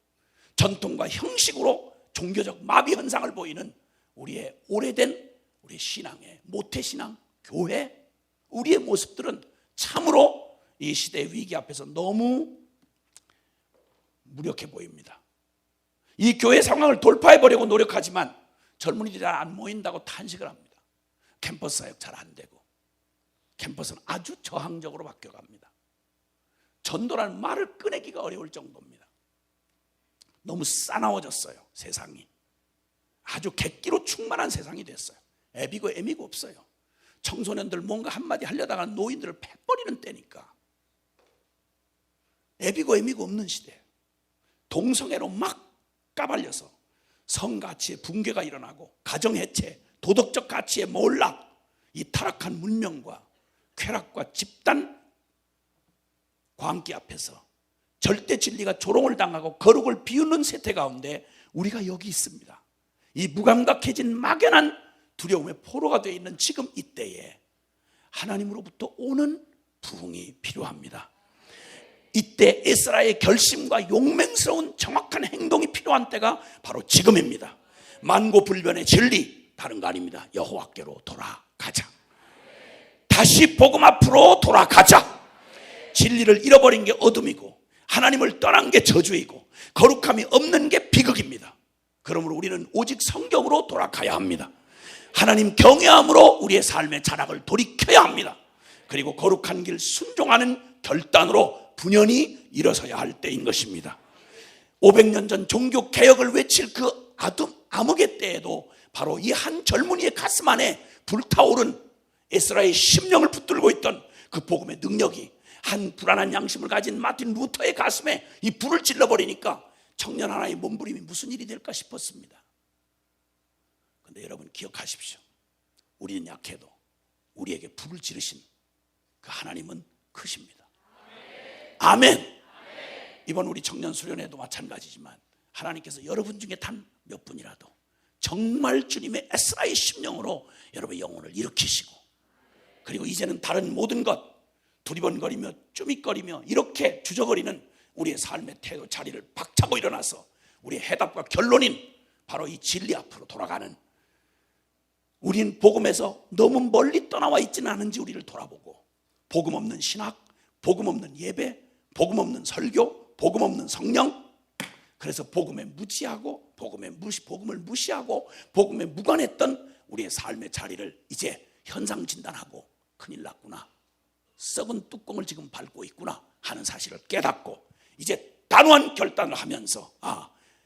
전통과 형식으로 종교적 마비 현상을 보이는 우리의 오래된 우리 신앙의 모태신앙, 교회, 우리의 모습들은 참으로 이 시대의 위기 앞에서 너무 무력해 보입니다. 이 교회 상황을 돌파해보려고 노력하지만 젊은이들이 잘 안 모인다고 탄식을 합니다. 캠퍼스 사역 잘 안 되고, 캠퍼스는 아주 저항적으로 바뀌어갑니다. 전도라는 말을 꺼내기가 어려울 정도입니다. 너무 싸나워졌어요. 세상이 아주 객기로 충만한 세상이 됐어요. 애비고 애미고 없어요. 청소년들 뭔가 한마디 하려다가 노인들을 패버리는 때니까. 애비고 애미고 없는 시대, 동성애로 막 까발려서 성가치의 붕괴가 일어나고 가정해체, 도덕적 가치의 몰락, 이 타락한 문명과 쾌락과 집단 광기 앞에서 절대 진리가 조롱을 당하고 거룩을 비우는 세태 가운데 우리가 여기 있습니다. 이 무감각해진 막연한 두려움의 포로가 되어 있는 지금 이때에 하나님으로부터 오는 부흥이 필요합니다. 이때 에스라의 결심과 용맹스러운 정확한 행동이 필요한 때가 바로 지금입니다. 만고불변의 진리, 다른 거 아닙니다. 여호와께로 돌아가자. 다시 복음 앞으로 돌아가자. 진리를 잃어버린 게 어둠이고 하나님을 떠난 게 저주이고 거룩함이 없는 게 비극입니다. 그러므로 우리는 오직 성경으로 돌아가야 합니다. 하나님 경외함으로 우리의 삶의 자락을 돌이켜야 합니다. 그리고 거룩한 길 순종하는 결단으로 분연히 일어서야 할 때인 것입니다. 500년 전 종교 개혁을 외칠 그 암흑의 때에도 바로 이 한 젊은이의 가슴 안에 불타오른 에스라의 심령을 붙들고 있던 그 복음의 능력이 한 불안한 양심을 가진 마틴 루터의 가슴에 이 불을 찔러버리니까 청년 하나의 몸부림이 무슨 일이 될까 싶었습니다. 그런데 여러분 기억하십시오. 우리는 약해도 우리에게 불을 지르신 그 하나님은 크십니다. 아멘. 이번 우리 청년 수련회도 마찬가지지만 하나님께서 여러분 중에 단 몇 분이라도 정말 주님의 에스라의 심령으로 여러분의 영혼을 일으키시고, 그리고 이제는 다른 모든 것 두리번거리며 쭈밋거리며 이렇게 주저거리는 우리의 삶의 태도 자리를 박차고 일어나서 우리의 해답과 결론인 바로 이 진리 앞으로 돌아가는, 우린 복음에서 너무 멀리 떠나와 있지는 않은지 우리를 돌아보고, 복음 없는 신학, 복음 없는 예배, 복음 없는 설교, 복음 없는 성령, 그래서 복음에 무지하고 복음을 무시하고 복음에 무관했던 우리의 삶의 자리를 이제 현상 진단하고 큰일 났구나, 썩은 뚜껑을 지금 밟고 있구나 하는 사실을 깨닫고 이제 단호한 결단을 하면서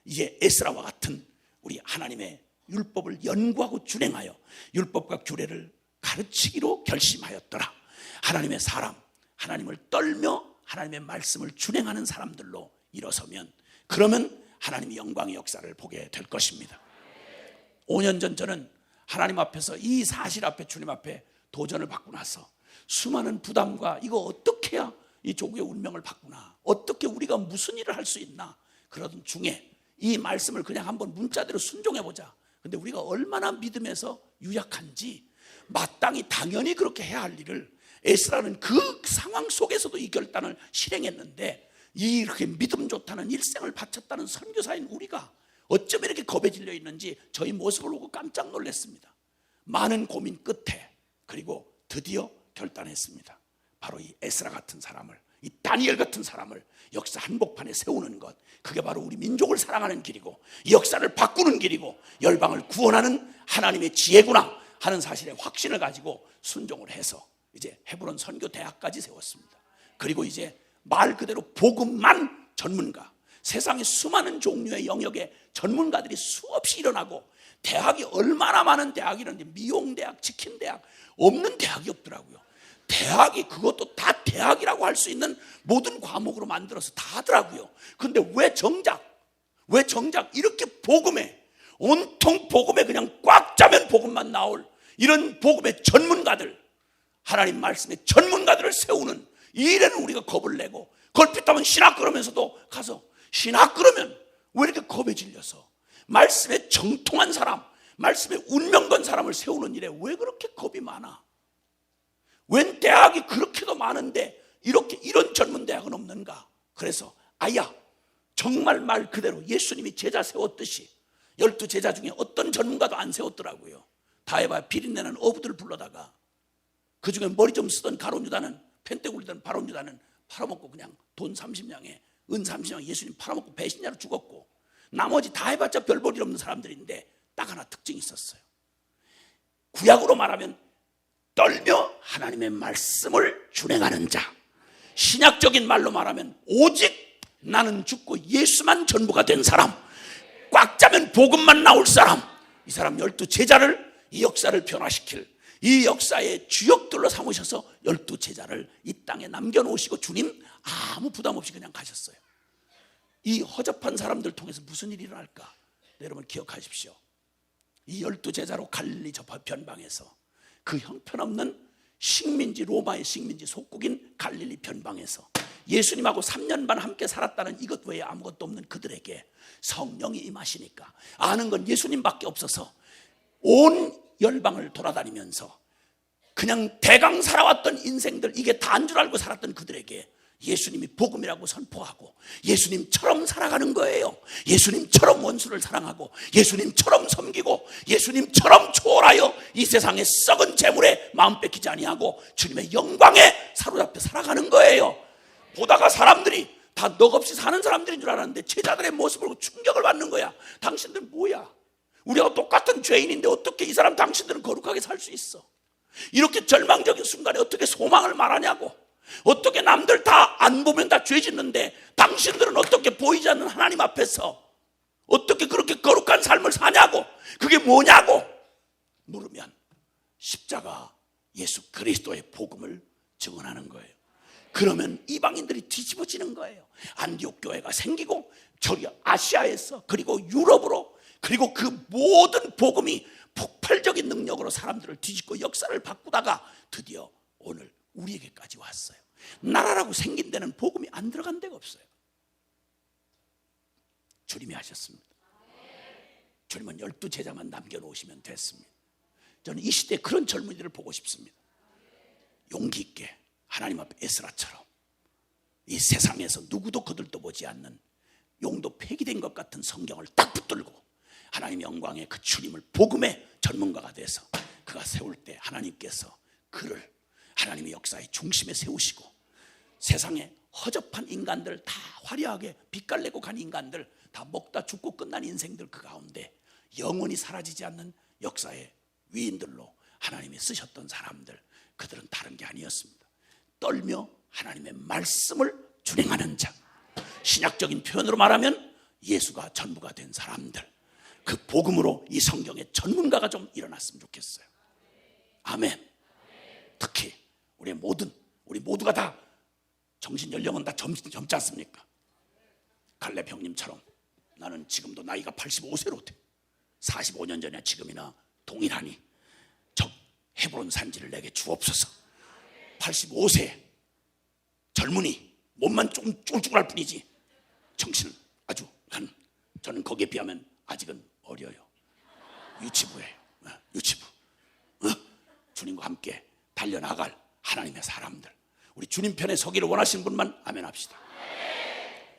이제 에스라와 같은 우리 하나님의 율법을 연구하고 준행하여 율법과 규례를 가르치기로 결심하였더라. 하나님의 사람, 하나님을 떨며 하나님의 말씀을 준행하는 사람들로 일어서면, 그러면 하나님의 영광의 역사를 보게 될 것입니다. 5년 전 저는 하나님 앞에서 이 사실 앞에 주님 앞에 도전을 받고 나서 수많은 부담과 이거 어떻게 해야 이 조국의 운명을 바꾸나, 어떻게 우리가 무슨 일을 할 수 있나 그러던 중에 이 말씀을 그냥 한번 문자대로 순종해보자. 근데 우리가 얼마나 믿음에서 유약한지, 마땅히 당연히 그렇게 해야 할 일을 에스라는 그 상황 속에서도 이 결단을 실행했는데, 이렇게 믿음 좋다는 일생을 바쳤다는 선교사인 우리가 어쩜 이렇게 겁에 질려 있는지 저희 모습을 보고 깜짝 놀랐습니다. 많은 고민 끝에 그리고 드디어 결단했습니다. 바로 이 에스라 같은 사람을, 이 다니엘 같은 사람을 역사 한복판에 세우는 것, 그게 바로 우리 민족을 사랑하는 길이고 이 역사를 바꾸는 길이고 열방을 구원하는 하나님의 지혜구나 하는 사실에 확신을 가지고 순종을 해서 이제 헤브론 선교대학까지 세웠습니다. 그리고 이제 말 그대로 복음만 전문가, 세상의 수많은 종류의 영역에 전문가들이 수없이 일어나고, 대학이 얼마나 많은 대학이 있는데 미용대학, 치킨대학, 없는 대학이 없더라고요. 대학이 그것도 다 대학이라고 할 수 있는 모든 과목으로 만들어서 다 하더라고요. 근데 왜 정작 이렇게 복음에, 온통 복음에 그냥 꽉 짜면 복음만 나올 이런 복음의 전문가들, 하나님 말씀의 전문가들을 세우는 이 일에는 우리가 겁을 내고, 걸핏하면 신학 그러면서도 가서 신학 그러면 왜 이렇게 겁에 질려서 말씀에 정통한 사람, 말씀에 운명 건 사람을 세우는 일에 왜 그렇게 겁이 많아? 웬 대학이 그렇게도 많은데 이런 전문 대학은 없는가? 그래서 정말 말 그대로 예수님이 제자 세웠듯이 12제자 중에 어떤 전문가도 안 세웠더라고요. 다 해봐야 비린내는 어부들 불러다가 그 중에 머리 좀 쓰던 가룟 유다는, 펜대 굴리던 바론 유다는 팔아먹고 그냥 돈 30냥에 은 30냥에 예수님 팔아먹고 배신자로 죽었고, 나머지 다 해봤자 별 볼 일 없는 사람들인데 딱 하나 특징이 있었어요. 구약으로 말하면 떨며 하나님의 말씀을 준행하는 자, 신약적인 말로 말하면 오직 나는 죽고 예수만 전부가 된 사람, 꽉 짜면 복음만 나올 사람, 이 사람 12제자를 이 역사를 변화시킬, 이 역사의 주역들로 삼으셔서 12제자를 이 땅에 남겨놓으시고 주님 아무 부담 없이 그냥 가셨어요. 이 허접한 사람들 통해서 무슨 일이 일어날까? 여러분 기억하십시오. 이 12제자로 갈릴리 저 변방에서 그 형편없는 식민지, 로마의 식민지 속국인 갈릴리 변방에서 예수님하고 3년 반 함께 살았다는 이것 외에 아무것도 없는 그들에게 성령이 임하시니까 아는 건 예수님밖에 없어서 온 열방을 돌아다니면서 그냥 대강 살아왔던 인생들, 이게 다인 줄 알고 살았던 그들에게 예수님이 복음이라고 선포하고 예수님처럼 살아가는 거예요. 예수님처럼 원수를 사랑하고 예수님처럼 섬기고 예수님처럼 초월하여 이 세상의 썩은 재물에 마음 뺏기지 아니하고 주님의 영광에 사로잡혀 살아가는 거예요. 보다가 사람들이 다 넋없이 사는 사람들인 줄 알았는데 제자들의 모습을 보고 충격을 받는 거야. 당신들 뭐야? 우리가 똑같은 죄인인데 어떻게 이 사람 당신들은 거룩하게 살 수 있어? 이렇게 절망적인 순간에 어떻게 소망을 말하냐고. 어떻게 남들 다 안 보면 다 죄 짓는데 당신들은 어떻게 보이지 않는 하나님 앞에서 어떻게 그렇게 거룩한 삶을 사냐고. 그게 뭐냐고 물으면 십자가 예수 그리스도의 복음을 증언하는 거예요. 그러면 이방인들이 뒤집어지는 거예요. 안디옥 교회가 생기고 저기 아시아에서 그리고 유럽으로 그리고 그 모든 복음이 폭발적인 능력으로 사람들을 뒤집고 역사를 바꾸다가 드디어 오늘 우리에게까지 왔어요. 나라라고 생긴 데는 복음이 안 들어간 데가 없어요. 주님이 하셨습니다. 주님은 12제자만 남겨놓으시면 됐습니다. 저는 이 시대에 그런 젊은이들을 보고 싶습니다. 용기 있게 하나님 앞에 에스라처럼 이 세상에서 누구도 거들떠 보지 않는 용도 폐기된 것 같은 성경을 딱 붙들고 하나님 영광의 그 주님을 복음의 전문가가 돼서 그가 세울 때 하나님께서 그를 하나님의 역사의 중심에 세우시고 세상에 허접한 인간들 다 화려하게 빛깔내고 간 인간들 다 먹다 죽고 끝난 인생들 그 가운데 영원히 사라지지 않는 역사의 위인들로 하나님이 쓰셨던 사람들, 그들은 다른 게 아니었습니다. 떨며 하나님의 말씀을 준행하는 자, 신약적인 표현으로 말하면 예수가 전부가 된 사람들, 그 복음으로 이 성경의 전문가가 좀 일어났으면 좋겠어요. 아멘. 특히 우리 모두가 다 정신 연령은 다 젊지 않습니까? 갈렙 형님처럼 나는 지금도 나이가 85세로 돼. 45년 전이나 지금이나 동일하니 저 헤브론 산지를 내게 주옵소서. 85세 젊은이 몸만 조금 쫄쫄할 뿐이지 정신은 아주 저는 거기에 비하면 아직은 어려요. 유치부예요. 유치부. 주님과 함께 달려나갈 하나님의 사람들, 우리 주님 편에 서기를 원하시는 분만 아멘합시다.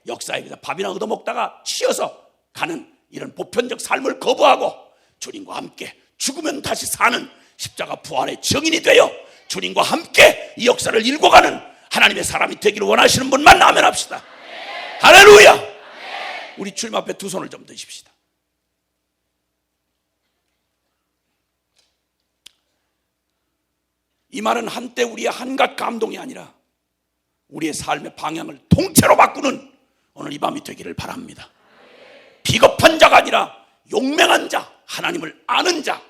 역사에 그냥 밥이나 얻어먹다가 치여서 가는 이런 보편적 삶을 거부하고 주님과 함께 죽으면 다시 사는 십자가 부활의 증인이 되어 주님과 함께 이 역사를 일궈가는 하나님의 사람이 되기를 원하시는 분만 아멘합시다. 할렐루야. 우리 주님 앞에 두 손을 좀 드십시다. 이 말은 한때 우리의 한갓 감동이 아니라 우리의 삶의 방향을 통째로 바꾸는 오늘 이 밤이 되기를 바랍니다. 비겁한 자가 아니라 용맹한 자, 하나님을 아는 자,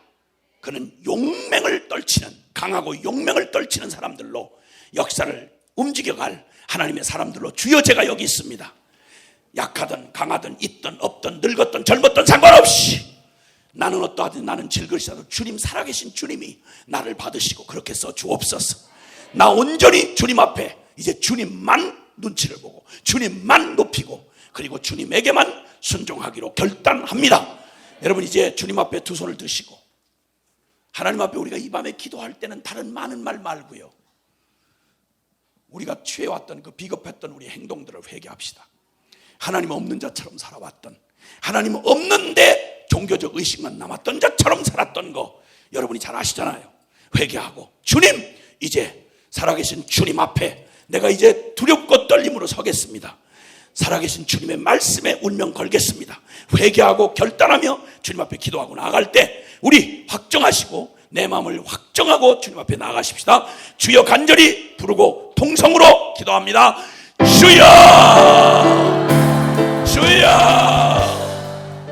그는 용맹을 떨치는, 강하고 용맹을 떨치는 사람들로 역사를 움직여갈 하나님의 사람들로 주여 제가 여기 있습니다. 약하든 강하든 있든 없든 늙었든 젊었든 상관없이 나는 어떠하든 나는 질그릇이라도 주님, 살아계신 주님이 나를 받으시고 그렇게 써 주옵소서. 나 온전히 주님 앞에 이제 주님만 눈치를 보고 주님만 높이고 그리고 주님에게만 순종하기로 결단합니다. 여러분 이제 주님 앞에 두 손을 드시고 하나님 앞에 우리가 이 밤에 기도할 때는 다른 많은 말 말고요, 우리가 취해왔던 그 비겁했던 우리 행동들을 회개합시다. 하나님 없는 자처럼 살아왔던, 하나님 없는데 종교적 의식만 남았던 자처럼 살았던 거 여러분이 잘 아시잖아요. 회개하고 주님, 이제 살아계신 주님 앞에 내가 이제 두렵고 떨림으로 서겠습니다. 살아계신 주님의 말씀에 운명 걸겠습니다. 회개하고 결단하며 주님 앞에 기도하고 나아갈 때 우리 확정하시고 내 마음을 확정하고 주님 앞에 나아가십시다. 주여 간절히 부르고 통성으로 기도합니다. 주여, 주여.